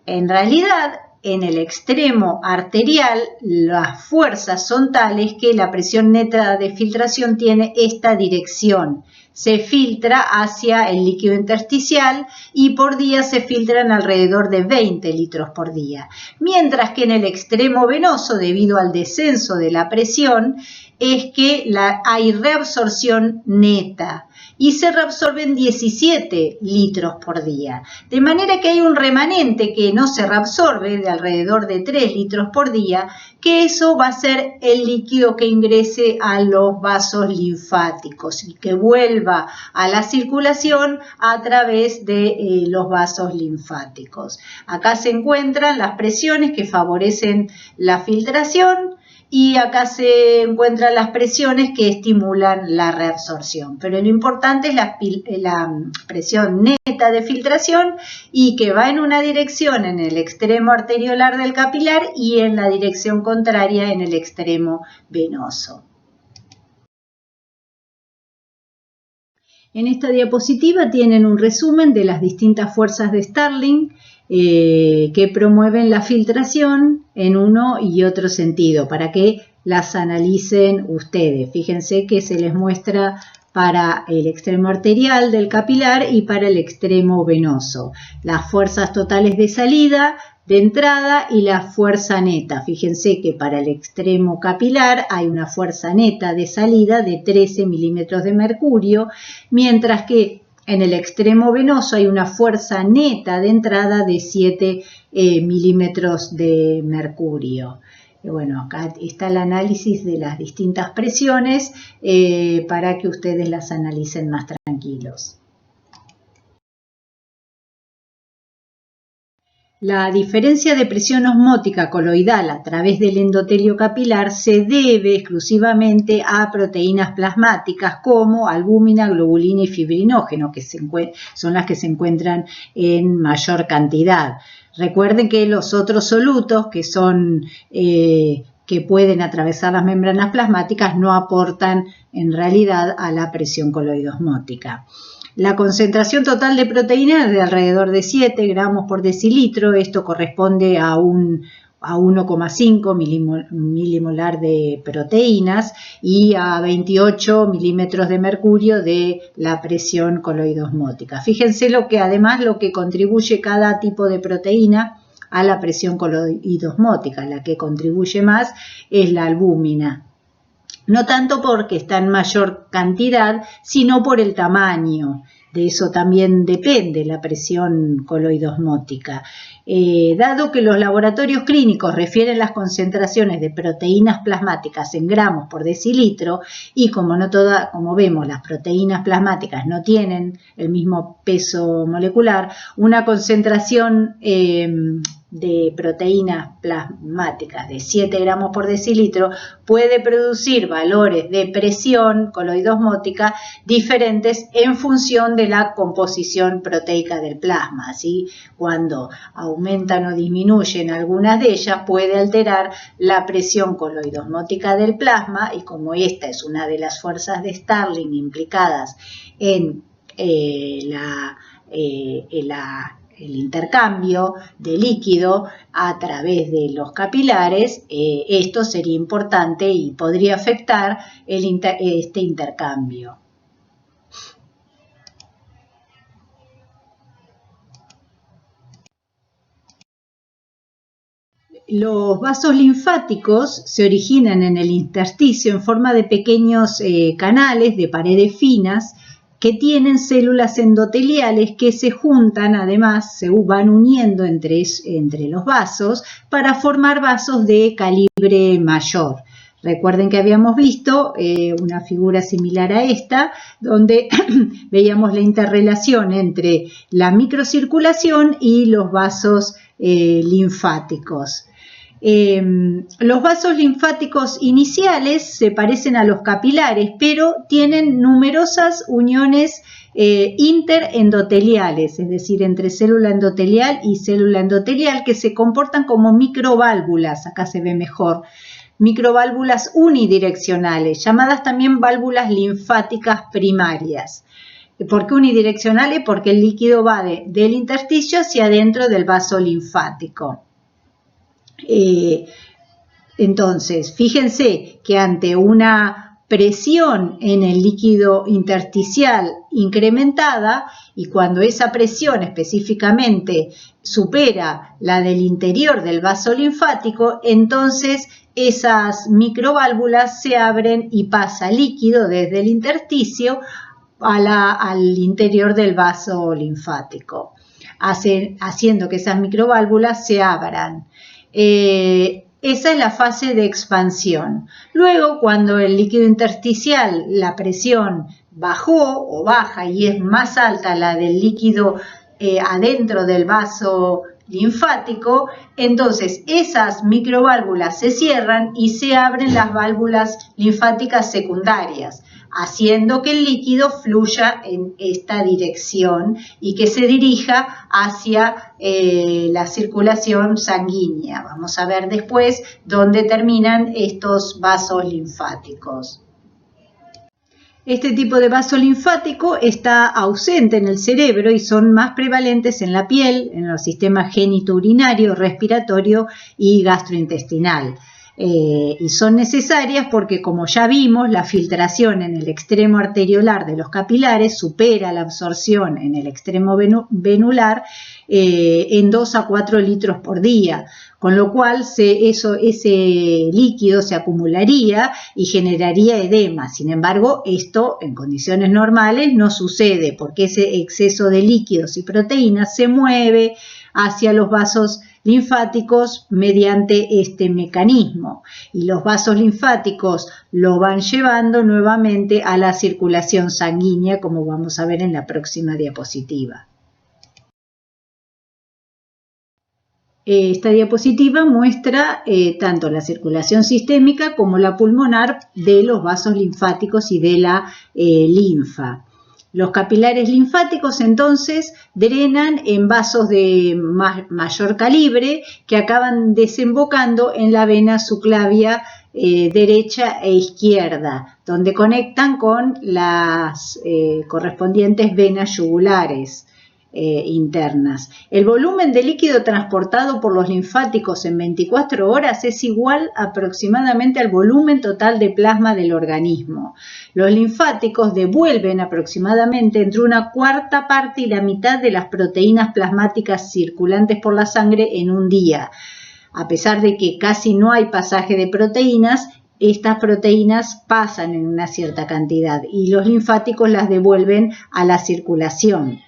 En realidad, en el extremo arterial las fuerzas son tales que la presión neta de filtración tiene esta dirección. Se filtra hacia el líquido intersticial y por día se filtran alrededor de 20 litros por día. Mientras que en el extremo venoso, debido al descenso de la presión, es que hay reabsorción neta y se reabsorben 17 litros por día. De manera que hay un remanente que no se reabsorbe de alrededor de 3 litros por día, que eso va a ser el líquido que ingrese a los vasos linfáticos y que vuelva a la circulación a través de los vasos linfáticos. Acá se encuentran las presiones que favorecen la filtración y acá se encuentran las presiones que estimulan la reabsorción. Pero lo importante es la presión neta de filtración y que va en una dirección en el extremo arteriolar del capilar y en la dirección contraria en el extremo venoso. En esta diapositiva tienen un resumen de las distintas fuerzas de Starling que promueven la filtración en uno y otro sentido, para que las analicen ustedes. Fíjense que se les muestra para el extremo arterial del capilar y para el extremo venoso. Las fuerzas totales de salida, de entrada y la fuerza neta. Fíjense que para el extremo capilar hay una fuerza neta de salida de 13 milímetros de mercurio, mientras que en el extremo venoso hay una fuerza neta de entrada de 7 milímetros de mercurio. Bueno, acá está el análisis de las distintas presiones para que ustedes las analicen más tranquilos. La diferencia de presión osmótica coloidal a través del endotelio capilar se debe exclusivamente a proteínas plasmáticas como albúmina, globulina y fibrinógeno, que son las que se encuentran en mayor cantidad. Recuerden que los otros solutos, que son que pueden atravesar las membranas plasmáticas, no aportan en realidad a la presión coloidosmótica. La concentración total de proteína es de alrededor de 7 gramos por decilitro. Esto corresponde a 1,5 milimolar de proteínas y a 28 milímetros de mercurio de la presión coloidosmótica. Fíjense lo que contribuye cada tipo de proteína a la presión coloidosmótica. La que contribuye más es la albúmina. No tanto porque está en mayor cantidad, sino por el tamaño. De eso también depende la presión coloidosmótica. Dado que los laboratorios clínicos refieren las concentraciones de proteínas plasmáticas en gramos por decilitro y como vemos las proteínas plasmáticas no tienen el mismo peso molecular, una concentración de proteínas plasmáticas de 7 gramos por decilitro puede producir valores de presión coloidosmótica diferentes en función de la composición proteica del plasma. Así, cuando aumentan o disminuyen algunas de ellas, puede alterar la presión coloidosmótica del plasma, y como esta es una de las fuerzas de Starling implicadas en el intercambio de líquido a través de los capilares, esto sería importante y podría afectar este intercambio. Los vasos linfáticos se originan en el intersticio en forma de pequeños canales de paredes finas que tienen células endoteliales que se juntan, además se van uniendo entre los vasos para formar vasos de calibre mayor. Recuerden que habíamos visto una figura similar a esta, donde veíamos la interrelación entre la microcirculación y los vasos linfáticos. Los vasos linfáticos iniciales se parecen a los capilares, pero tienen numerosas uniones interendoteliales, es decir, entre célula endotelial y célula endotelial, que se comportan como microválvulas. Acá se ve mejor. Microválvulas unidireccionales, llamadas también válvulas linfáticas primarias. ¿Por qué unidireccionales? Porque el líquido va del intersticio hacia adentro del vaso linfático. Entonces, fíjense que ante una presión en el líquido intersticial incrementada, y cuando esa presión específicamente supera la del interior del vaso linfático, entonces esas microválvulas se abren y pasa líquido desde el intersticio al interior del vaso linfático, haciendo que esas microválvulas se abran. Esa es la fase de expansión. Luego, cuando el líquido intersticial, la presión bajó o baja y es más alta la del líquido adentro del vaso linfático, entonces esas microválvulas se cierran y se abren las válvulas linfáticas secundarias, haciendo que el líquido fluya en esta dirección y que se dirija hacia la circulación sanguínea. Vamos a ver después dónde terminan estos vasos linfáticos. Este tipo de vaso linfático está ausente en el cerebro y son más prevalentes en la piel, en los sistemas genitourinario, respiratorio y gastrointestinal. Y son necesarias porque, como ya vimos, la filtración en el extremo arteriolar de los capilares supera la absorción en el extremo venular en 2 a 4 litros por día, con lo cual ese líquido se acumularía y generaría edema. Sin embargo, esto en condiciones normales no sucede porque ese exceso de líquidos y proteínas se mueve hacia los vasos linfáticos mediante este mecanismo, y los vasos linfáticos lo van llevando nuevamente a la circulación sanguínea, como vamos a ver en la próxima diapositiva. Esta diapositiva muestra tanto la circulación sistémica como la pulmonar de los vasos linfáticos y de la linfa. Los capilares linfáticos entonces drenan en vasos de mayor calibre que acaban desembocando en la vena subclavia derecha e izquierda, donde conectan con las correspondientes venas yugulares internas. El volumen de líquido transportado por los linfáticos en 24 horas es igual aproximadamente al volumen total de plasma del organismo. Los linfáticos devuelven aproximadamente entre una cuarta parte y la mitad de las proteínas plasmáticas circulantes por la sangre en un día. A pesar de que casi no hay pasaje de proteínas, estas proteínas pasan en una cierta cantidad y los linfáticos las devuelven a la circulación.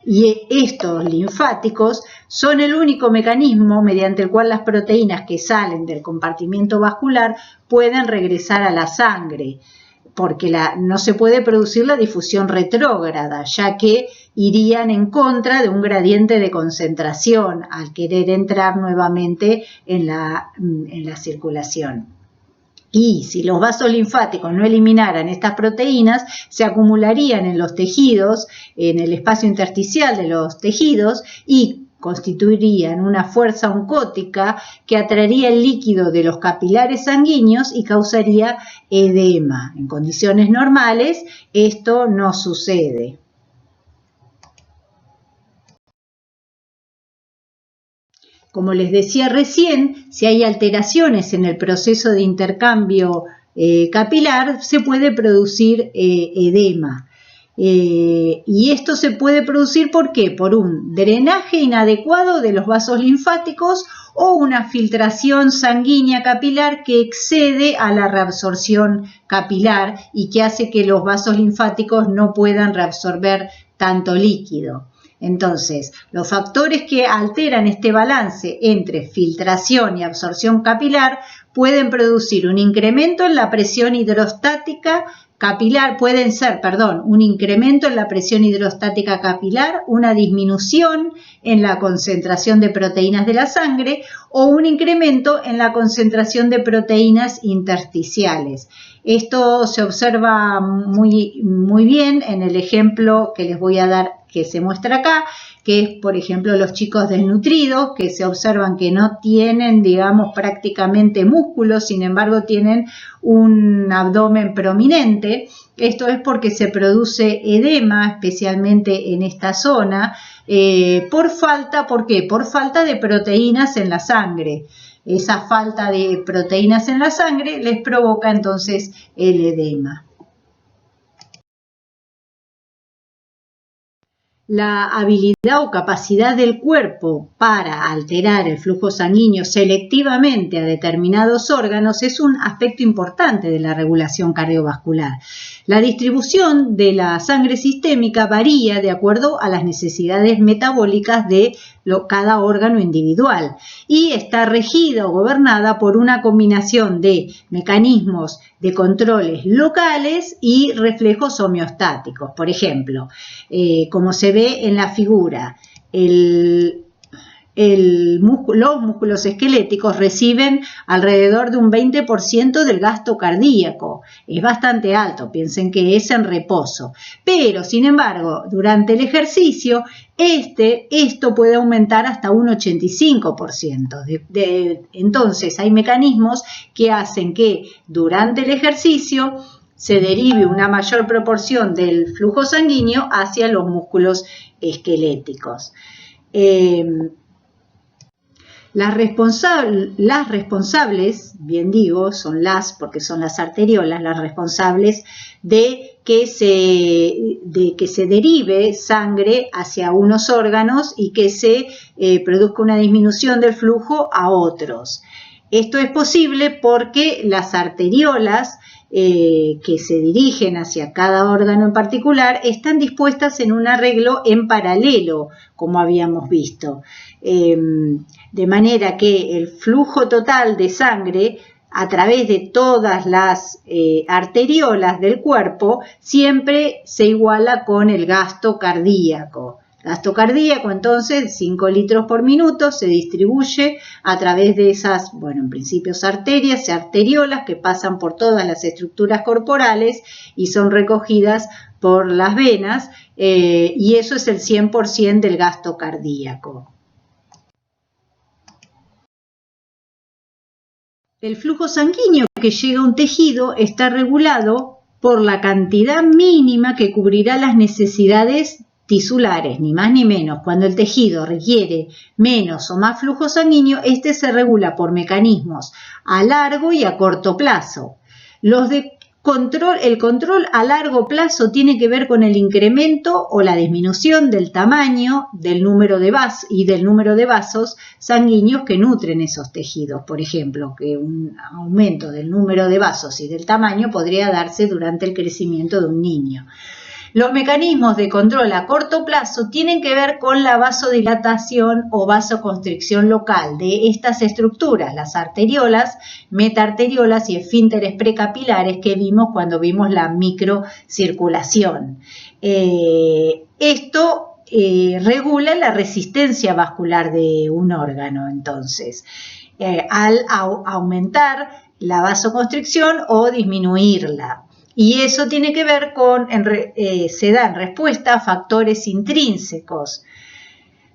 Y estos linfáticos son el único mecanismo mediante el cual las proteínas que salen del compartimiento vascular pueden regresar a la sangre, porque no se puede producir la difusión retrógrada, ya que irían en contra de un gradiente de concentración al querer entrar nuevamente en la circulación. Y si los vasos linfáticos no eliminaran estas proteínas, se acumularían en los tejidos, en el espacio intersticial de los tejidos, y constituirían una fuerza oncótica que atraería el líquido de los capilares sanguíneos y causaría edema. En condiciones normales, esto no sucede. Como les decía recién, si hay alteraciones en el proceso de intercambio capilar, se puede producir edema. Y esto se puede producir ¿por qué? Por un drenaje inadecuado de los vasos linfáticos o una filtración sanguínea capilar que excede a la reabsorción capilar y que hace que los vasos linfáticos no puedan reabsorber tanto líquido. Entonces, los factores que alteran este balance entre filtración y absorción capilar pueden producir un incremento en la presión hidrostática capilar, un incremento en la presión hidrostática capilar, una disminución en la concentración de proteínas de la sangre o un incremento en la concentración de proteínas intersticiales. Esto se observa muy bien en el ejemplo que les voy a dar que se muestra acá, que es, por ejemplo, los chicos desnutridos, que se observan que no tienen, digamos, prácticamente músculos, sin embargo, tienen un abdomen prominente. Esto es porque se produce edema, especialmente en esta zona, ¿por qué? Por falta de proteínas en la sangre. Esa falta de proteínas en la sangre les provoca entonces el edema. La habilidad o capacidad del cuerpo para alterar el flujo sanguíneo selectivamente a determinados órganos es un aspecto importante de la regulación cardiovascular. La distribución de la sangre sistémica varía de acuerdo a las necesidades metabólicas de cada órgano individual y está regida o gobernada por una combinación de mecanismos de controles locales y reflejos homeostáticos. Por ejemplo, como se ve en la figura, los músculos esqueléticos reciben alrededor de un 20% del gasto cardíaco. Es bastante alto, piensen que es en reposo. Pero, sin embargo, durante el ejercicio, esto puede aumentar hasta un 85%. Entonces, hay mecanismos que hacen que durante el ejercicio se derive una mayor proporción del flujo sanguíneo hacia los músculos esqueléticos. Las responsables, bien digo, son porque son las arteriolas, las responsables de que se derive sangre hacia unos órganos y que se produzca una disminución del flujo a otros. Esto es posible porque las arteriolas que se dirigen hacia cada órgano en particular están dispuestas en un arreglo en paralelo, como habíamos visto. De manera que el flujo total de sangre a través de todas las arteriolas del cuerpo siempre se iguala con el gasto cardíaco. Gasto cardíaco, entonces, 5 litros por minuto, se distribuye a través de esas, en principio arterias y arteriolas que pasan por todas las estructuras corporales y son recogidas por las venas, y eso es el 100% del gasto cardíaco. El flujo sanguíneo que llega a un tejido está regulado por la cantidad mínima que cubrirá las necesidades tisulares, ni más ni menos. Cuando el tejido requiere menos o más flujo sanguíneo, este se regula por mecanismos a largo y a corto plazo. El control a largo plazo tiene que ver con el incremento o la disminución del tamaño del número de vasos sanguíneos que nutren esos tejidos. Por ejemplo, que un aumento del número de vasos y del tamaño podría darse durante el crecimiento de un niño. Los mecanismos de control a corto plazo tienen que ver con la vasodilatación o vasoconstricción local de estas estructuras, las arteriolas, metaarteriolas y esfínteres precapilares que vimos cuando vimos la microcirculación. Esto regula la resistencia vascular de un órgano, entonces, al aumentar la vasoconstricción o disminuirla. Y eso tiene que ver se da en respuesta a factores intrínsecos.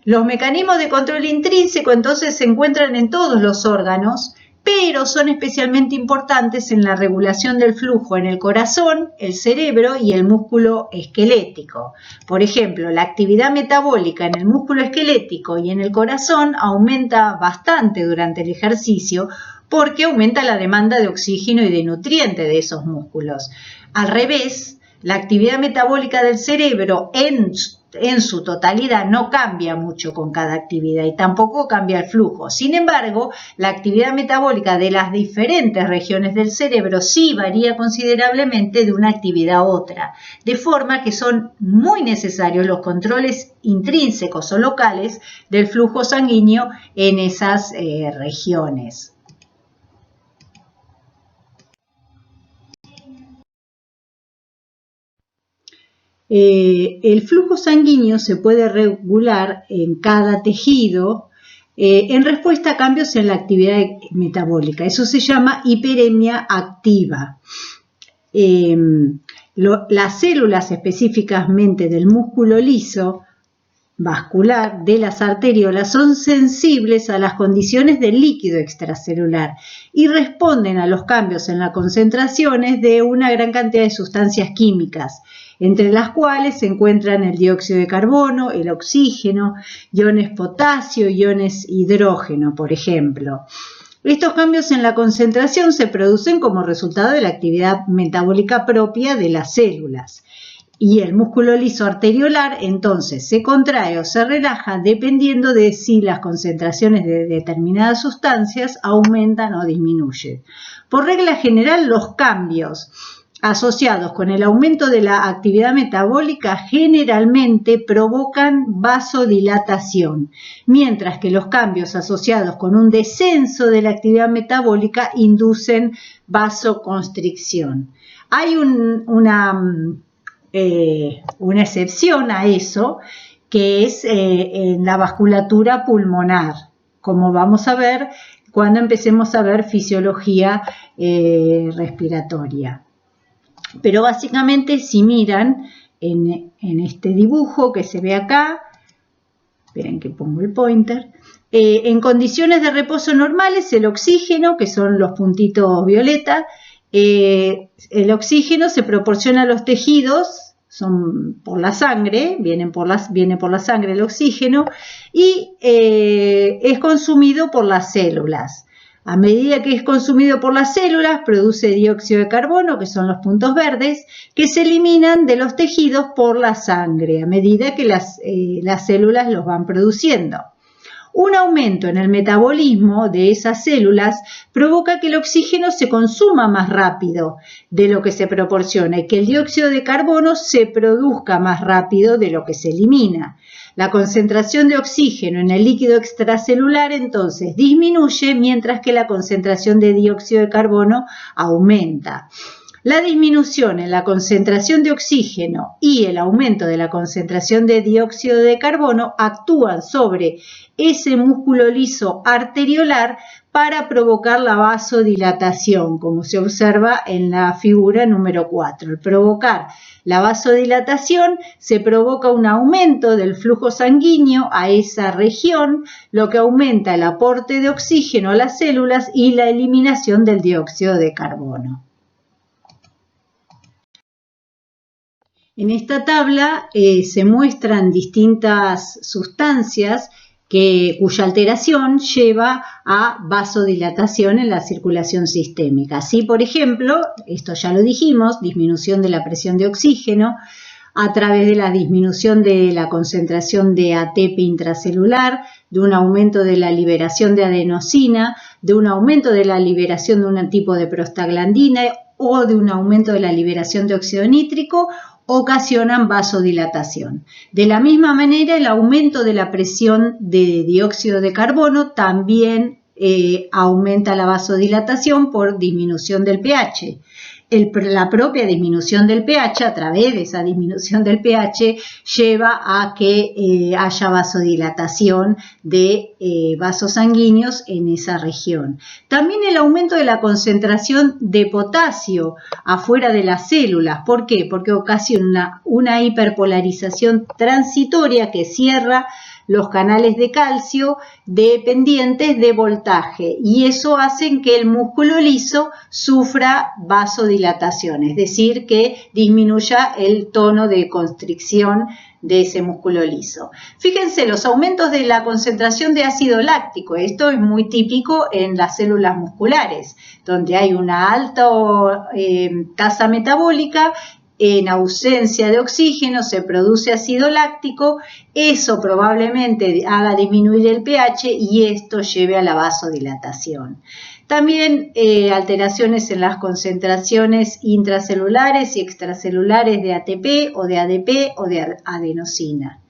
Los mecanismos de control intrínseco entonces se encuentran en todos los órganos, pero son especialmente importantes en la regulación del flujo en el corazón, el cerebro y el músculo esquelético. Por ejemplo, la actividad metabólica en el músculo esquelético y en el corazón aumenta bastante durante el ejercicio, porque aumenta la demanda de oxígeno y de nutrientes de esos músculos. Al revés, la actividad metabólica del cerebro en su totalidad no cambia mucho con cada actividad y tampoco cambia el flujo. Sin embargo, la actividad metabólica de las diferentes regiones del cerebro sí varía considerablemente de una actividad a otra, de forma que son muy necesarios los controles intrínsecos o locales del flujo sanguíneo en esas regiones. El flujo sanguíneo se puede regular en cada tejido en respuesta a cambios en la actividad metabólica. Eso se llama hiperemia activa. Las células específicamente del músculo liso vascular de las arteriolas son sensibles a las condiciones del líquido extracelular y responden a los cambios en las concentraciones de una gran cantidad de sustancias químicas, entre las cuales se encuentran el dióxido de carbono, el oxígeno, iones potasio, iones hidrógeno, por ejemplo. Estos cambios en la concentración se producen como resultado de la actividad metabólica propia de las células. Y el músculo liso arteriolar entonces se contrae o se relaja dependiendo de si las concentraciones de determinadas sustancias aumentan o disminuyen. Por regla general, los cambios asociados con el aumento de la actividad metabólica generalmente provocan vasodilatación, mientras que los cambios asociados con un descenso de la actividad metabólica inducen vasoconstricción. Hay una excepción a eso, que es en la vasculatura pulmonar, como vamos a ver cuando empecemos a ver fisiología respiratoria. Pero básicamente, si miran en este dibujo que se ve acá, esperen que pongo el pointer, en condiciones de reposo normales, el oxígeno, que son los puntitos violeta, el oxígeno se proporciona a los tejidos, son por la sangre, viene por la sangre el oxígeno, y es consumido por las células. A medida que es consumido por las células, produce dióxido de carbono, que son los puntos verdes, que se eliminan de los tejidos por la sangre, a medida que las células los van produciendo. Un aumento en el metabolismo de esas células provoca que el oxígeno se consuma más rápido de lo que se proporciona y que el dióxido de carbono se produzca más rápido de lo que se elimina. La concentración de oxígeno en el líquido extracelular entonces disminuye, mientras que la concentración de dióxido de carbono aumenta. La disminución en la concentración de oxígeno y el aumento de la concentración de dióxido de carbono actúan sobre ese músculo liso arteriolar para provocar la vasodilatación, como se observa en la figura número 4. Al provocar la vasodilatación se provoca un aumento del flujo sanguíneo a esa región, lo que aumenta el aporte de oxígeno a las células y la eliminación del dióxido de carbono. En esta tabla se muestran distintas sustancias cuya alteración lleva a vasodilatación en la circulación sistémica. Así, por ejemplo, esto ya lo dijimos, disminución de la presión de oxígeno a través de la disminución de la concentración de ATP intracelular, de un aumento de la liberación de adenosina, de un aumento de la liberación de un tipo de prostaglandina o de un aumento de la liberación de óxido nítrico, ocasionan vasodilatación. De la misma manera, el aumento de la presión de dióxido de carbono también aumenta la vasodilatación por disminución del pH. La propia disminución del pH, a través de esa disminución del pH, lleva a que haya vasodilatación de vasos sanguíneos en esa región. También el aumento de la concentración de potasio afuera de las células. ¿Por qué? Porque ocasiona una hiperpolarización transitoria que cierra los canales de calcio dependientes de voltaje, y eso hace que el músculo liso sufra vasodilatación, es decir, que disminuya el tono de constricción de ese músculo liso. Fíjense, los aumentos de la concentración de ácido láctico, esto es muy típico en las células musculares, donde hay una alta tasa metabólica. En ausencia de oxígeno se produce ácido láctico, eso probablemente haga disminuir el pH y esto lleve a la vasodilatación. También alteraciones en las concentraciones intracelulares y extracelulares de ATP o de ADP o de adenosina.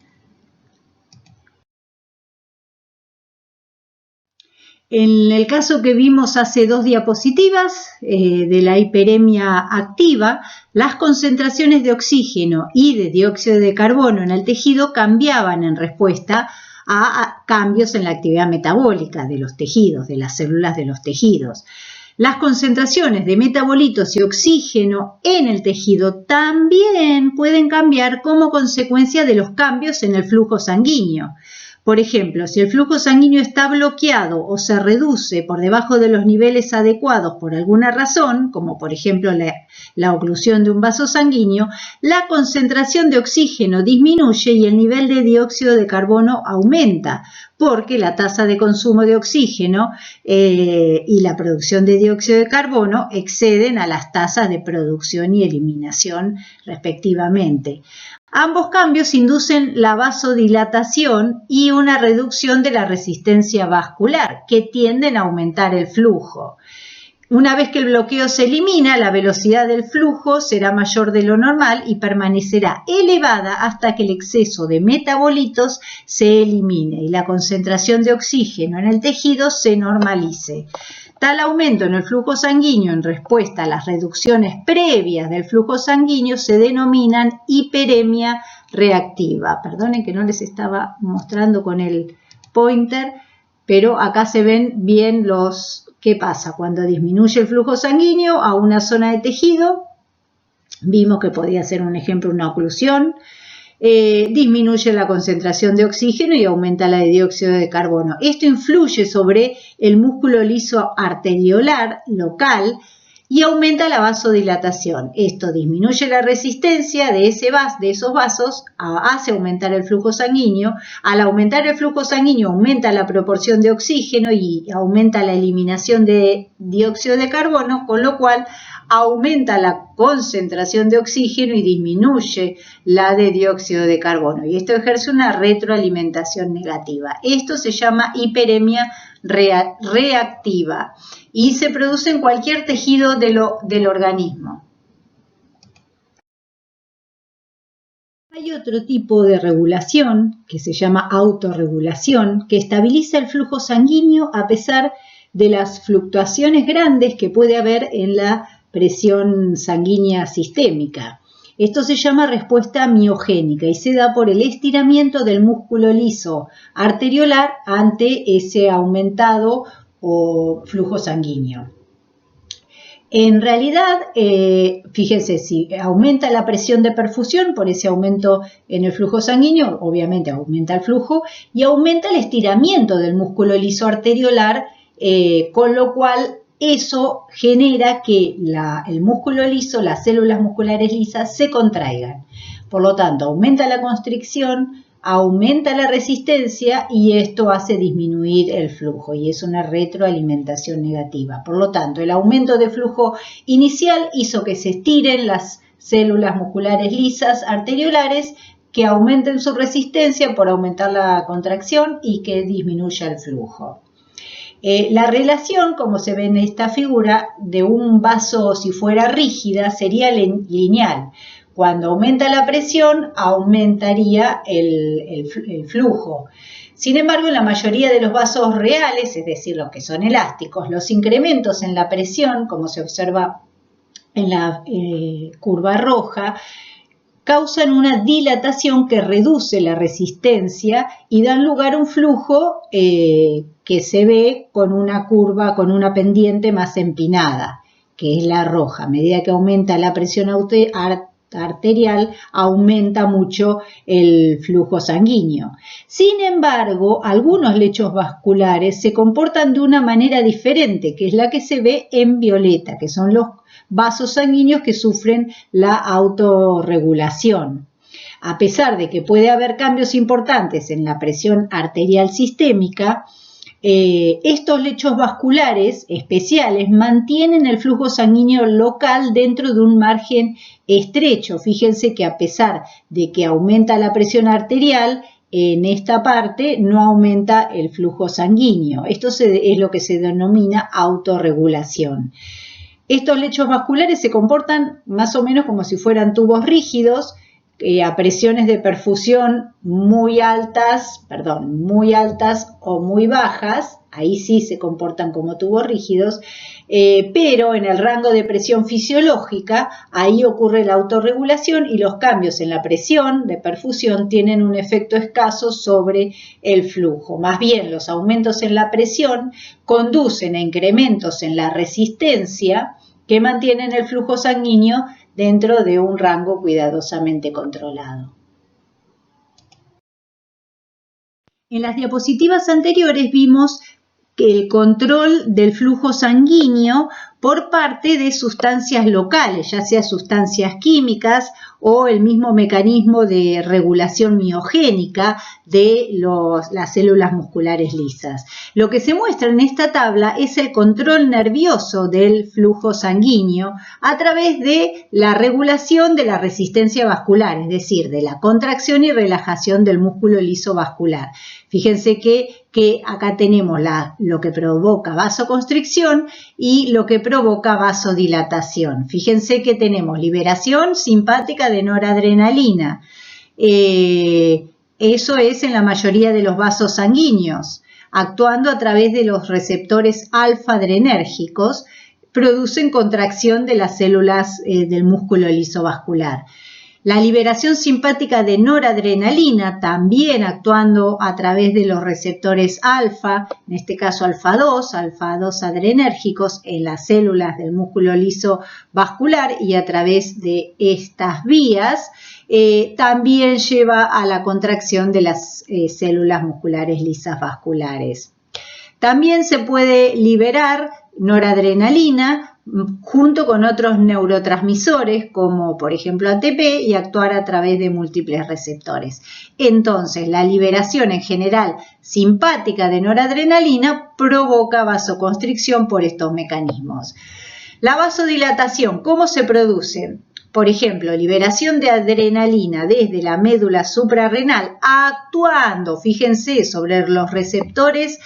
En el caso que vimos hace 2 diapositivas de la hiperemia activa, las concentraciones de oxígeno y de dióxido de carbono en el tejido cambiaban en respuesta a cambios en la actividad metabólica de los tejidos, de las células de los tejidos. Las concentraciones de metabolitos y oxígeno en el tejido también pueden cambiar como consecuencia de los cambios en el flujo sanguíneo. Por ejemplo, si el flujo sanguíneo está bloqueado o se reduce por debajo de los niveles adecuados por alguna razón, como por ejemplo la oclusión de un vaso sanguíneo, la concentración de oxígeno disminuye y el nivel de dióxido de carbono aumenta, porque la tasa de consumo de oxígeno y la producción de dióxido de carbono exceden a las tasas de producción y eliminación respectivamente. Ambos cambios inducen la vasodilatación y una reducción de la resistencia vascular, que tienden a aumentar el flujo. Una vez que el bloqueo se elimina, la velocidad del flujo será mayor de lo normal y permanecerá elevada hasta que el exceso de metabolitos se elimine y la concentración de oxígeno en el tejido se normalice. Tal aumento en el flujo sanguíneo en respuesta a las reducciones previas del flujo sanguíneo se denominan hiperemia reactiva. Perdonen que no les estaba mostrando con el pointer, pero acá se ven bien qué pasa cuando disminuye el flujo sanguíneo a una zona de tejido. Vimos que podía ser un ejemplo una oclusión. Disminuye la concentración de oxígeno y aumenta la de dióxido de carbono. Esto influye sobre el músculo liso arteriolar local y aumenta la vasodilatación. Esto disminuye la resistencia de esos vasos, hace aumentar el flujo sanguíneo. Al aumentar el flujo sanguíneo aumenta la proporción de oxígeno y aumenta la eliminación de dióxido de carbono, con lo cual aumenta la concentración de oxígeno y disminuye la de dióxido de carbono. Y esto ejerce una retroalimentación negativa. Esto se llama hiperemia reactiva y se produce en cualquier tejido del organismo. Hay otro tipo de regulación que se llama autorregulación, que estabiliza el flujo sanguíneo a pesar de las fluctuaciones grandes que puede haber en la presión sanguínea sistémica. Esto se llama respuesta miogénica y se da por el estiramiento del músculo liso arteriolar ante ese aumentado flujo sanguíneo. En realidad, fíjense, si aumenta la presión de perfusión por ese aumento en el flujo sanguíneo, obviamente aumenta el flujo y aumenta el estiramiento del músculo liso arteriolar, con lo cual eso genera que el músculo liso, las células musculares lisas, se contraigan. Por lo tanto, aumenta la constricción, aumenta la resistencia y esto hace disminuir el flujo y es una retroalimentación negativa. Por lo tanto, el aumento de flujo inicial hizo que se estiren las células musculares lisas arteriolares, que aumenten su resistencia por aumentar la contracción y que disminuya el flujo. La relación, como se ve en esta figura, de un vaso si fuera rígida sería lineal. Cuando aumenta la presión, aumentaría el flujo. Sin embargo, en la mayoría de los vasos reales, es decir, los que son elásticos, los incrementos en la presión, como se observa en la curva roja, causan una dilatación que reduce la resistencia y dan lugar a un flujo que se ve con una curva, con una pendiente más empinada, que es la roja. A medida que aumenta la presión arterial, aumenta mucho el flujo sanguíneo. Sin embargo, algunos lechos vasculares se comportan de una manera diferente, que es la que se ve en violeta, que son los vasos sanguíneos que sufren la autorregulación. A pesar de que puede haber cambios importantes en la presión arterial sistémica, estos lechos vasculares especiales mantienen el flujo sanguíneo local dentro de un margen estrecho. Fíjense que a pesar de que aumenta la presión arterial, en esta parte no aumenta el flujo sanguíneo. Esto es lo que se denomina autorregulación. Estos lechos vasculares se comportan más o menos como si fueran tubos rígidos, a presiones de perfusión muy altas o muy bajas, ahí sí se comportan como tubos rígidos, pero en el rango de presión fisiológica, ahí ocurre la autorregulación y los cambios en la presión de perfusión tienen un efecto escaso sobre el flujo. Más bien, los aumentos en la presión conducen a incrementos en la resistencia que mantienen el flujo sanguíneo dentro de un rango cuidadosamente controlado. En las diapositivas anteriores vimos el control del flujo sanguíneo por parte de sustancias locales, ya sea sustancias químicas o el mismo mecanismo de regulación miogénica de las células musculares lisas. Lo que se muestra en esta tabla es el control nervioso del flujo sanguíneo a través de la regulación de la resistencia vascular, es decir, de la contracción y relajación del músculo liso vascular. Fíjense que acá tenemos lo que provoca vasoconstricción y lo que provoca vasodilatación. Fíjense que tenemos liberación simpática de noradrenalina. Eso es en la mayoría de los vasos sanguíneos. Actuando a través de los receptores alfa-adrenérgicos, producen contracción de las células del músculo liso vascular. La liberación simpática de noradrenalina, también actuando a través de los receptores alfa, en este caso alfa-2 adrenérgicos en las células del músculo liso vascular y a través de estas vías, también lleva a la contracción de las células musculares lisas vasculares. También se puede liberar noradrenalina junto con otros neurotransmisores como por ejemplo ATP y actuar a través de múltiples receptores. Entonces, la liberación en general simpática de noradrenalina provoca vasoconstricción por estos mecanismos. La vasodilatación, ¿cómo se produce? Por ejemplo, liberación de adrenalina desde la médula suprarrenal actuando, fíjense, sobre los receptores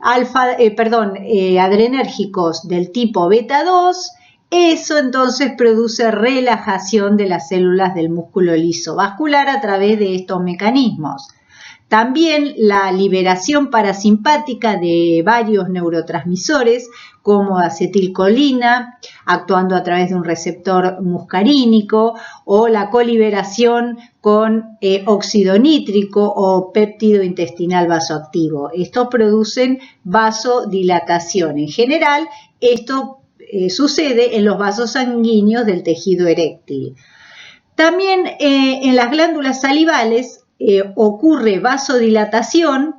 adrenérgicos del tipo beta 2, eso entonces produce relajación de las células del músculo liso vascular a través de estos mecanismos. También la liberación parasimpática de varios neurotransmisores como acetilcolina, actuando a través de un receptor muscarínico, o la coliberación con óxido nítrico o péptido intestinal vasoactivo. Estos producen vasodilatación. En general, esto sucede en los vasos sanguíneos del tejido eréctil. También en las glándulas salivales ocurre vasodilatación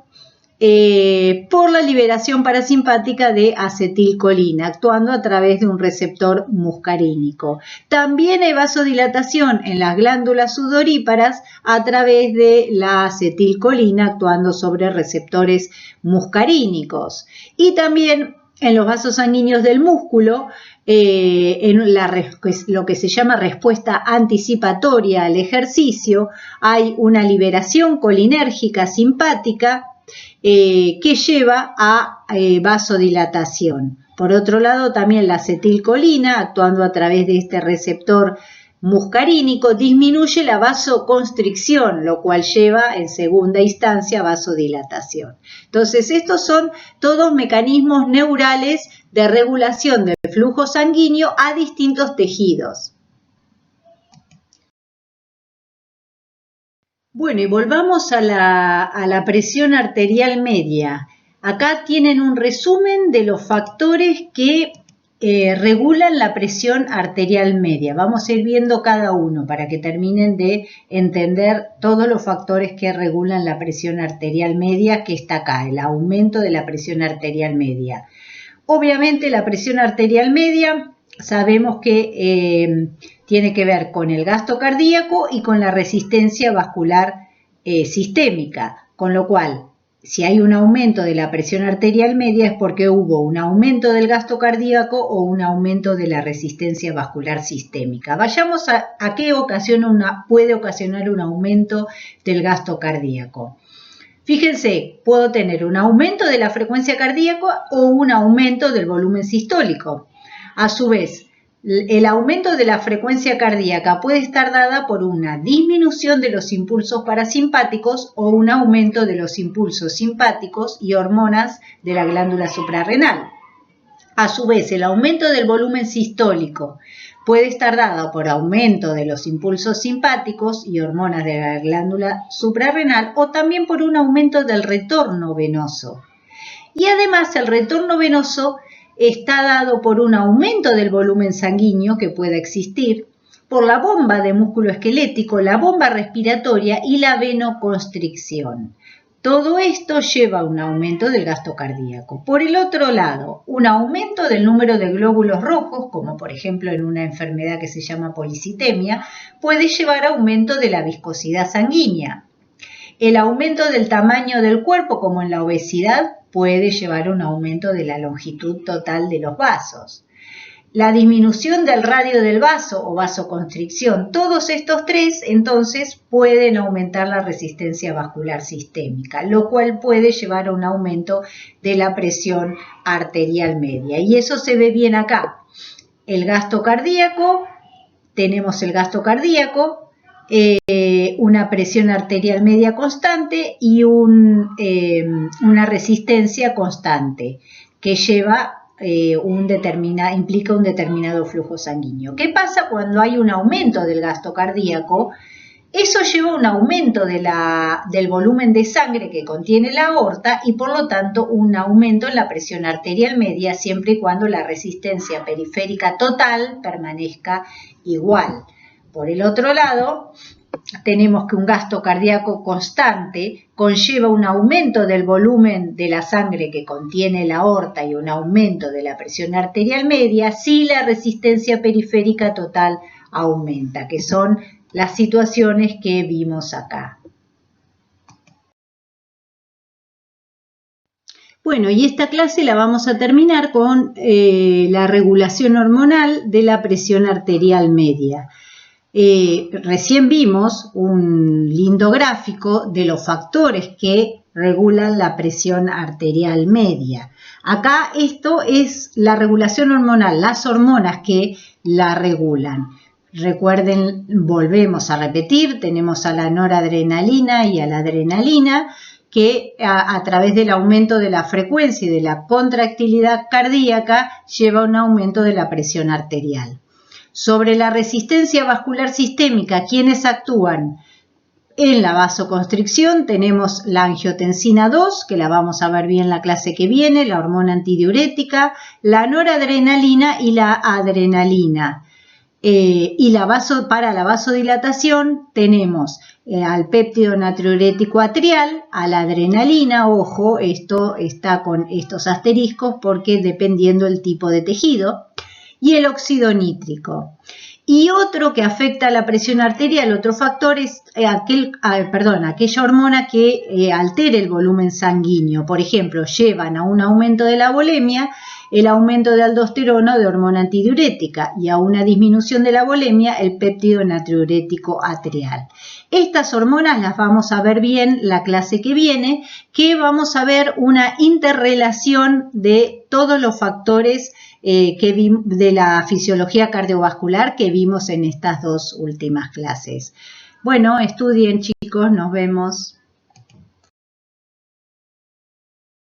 por la liberación parasimpática de acetilcolina, actuando a través de un receptor muscarínico. También hay vasodilatación en las glándulas sudoríparas a través de la acetilcolina, actuando sobre receptores muscarínicos. Y también en los vasos sanguíneos del músculo, lo que se llama respuesta anticipatoria al ejercicio, hay una liberación colinérgica simpática que lleva a vasodilatación. Por otro lado, también la acetilcolina, actuando a través de este receptor muscarínico, disminuye la vasoconstricción, lo cual lleva en segunda instancia a vasodilatación. Entonces, estos son todos mecanismos neurales de regulación del flujo sanguíneo a distintos tejidos. Bueno, y volvamos a la presión arterial media. Acá tienen un resumen de los factores que regulan la presión arterial media. Vamos a ir viendo cada uno para que terminen de entender todos los factores que regulan la presión arterial media, que está acá, el aumento de la presión arterial media. Obviamente la presión arterial media sabemos que tiene que ver con el gasto cardíaco y con la resistencia vascular sistémica, con lo cual si hay un aumento de la presión arterial media es porque hubo un aumento del gasto cardíaco o un aumento de la resistencia vascular sistémica. Vayamos a qué puede ocasionar un aumento del gasto cardíaco. Fíjense, puedo tener un aumento de la frecuencia cardíaca o un aumento del volumen sistólico. A su vez, El aumento de la frecuencia cardíaca puede estar dada por una disminución de los impulsos parasimpáticos o un aumento de los impulsos simpáticos y hormonas de la glándula suprarrenal. A su vez, el aumento del volumen sistólico puede estar dado por aumento de los impulsos simpáticos y hormonas de la glándula suprarrenal o también por un aumento del retorno venoso. Y además el retorno venoso está dado por un aumento del volumen sanguíneo que pueda existir, por la bomba de músculo esquelético, la bomba respiratoria y la venoconstricción. Todo esto lleva a un aumento del gasto cardíaco. Por el otro lado, un aumento del número de glóbulos rojos, como por ejemplo en una enfermedad que se llama policitemia, puede llevar a aumento de la viscosidad sanguínea. El aumento del tamaño del cuerpo, como en la obesidad, puede llevar a un aumento de la longitud total de los vasos. La disminución del radio del vaso o vasoconstricción, todos estos tres entonces pueden aumentar la resistencia vascular sistémica, lo cual puede llevar a un aumento de la presión arterial media. Y eso se ve bien acá. El gasto cardíaco, tenemos el gasto cardíaco, una presión arterial media constante y una resistencia constante que lleva implica un determinado flujo sanguíneo. ¿Qué pasa cuando hay un aumento del gasto cardíaco? Eso lleva a un aumento del volumen de sangre que contiene la aorta y por lo tanto un aumento en la presión arterial media siempre y cuando la resistencia periférica total permanezca igual. Por el otro lado, tenemos que un gasto cardíaco constante conlleva un aumento del volumen de la sangre que contiene la aorta y un aumento de la presión arterial media si la resistencia periférica total aumenta, que son las situaciones que vimos acá. Bueno, y esta clase la vamos a terminar con la regulación hormonal de la presión arterial media. Recién vimos un lindo gráfico de los factores que regulan la presión arterial media. Acá esto es la regulación hormonal, las hormonas que la regulan. Recuerden, volvemos a repetir, tenemos a la noradrenalina y a la adrenalina que a través del aumento de la frecuencia y de la contractilidad cardíaca lleva a un aumento de la presión arterial. Sobre la resistencia vascular sistémica, ¿quiénes actúan? En la vasoconstricción tenemos la angiotensina 2, que la vamos a ver bien la clase que viene, la hormona antidiurética, la noradrenalina y la adrenalina. Para la vasodilatación tenemos al péptido natriurético atrial, a la adrenalina, ojo, esto está con estos asteriscos porque dependiendo del tipo de tejido, y el óxido nítrico. Y otro que afecta a la presión arterial, otro factor es aquella hormona que altere el volumen sanguíneo. Por ejemplo, llevan a un aumento de la volemia, el aumento de aldosterona o de hormona antidiurética y a una disminución de la volemia, el péptido natriurético atrial. Estas hormonas las vamos a ver bien la clase que viene, que vamos a ver una interrelación de todos los factores de la fisiología cardiovascular que vimos en estas dos últimas clases. Bueno, estudien chicos, nos vemos.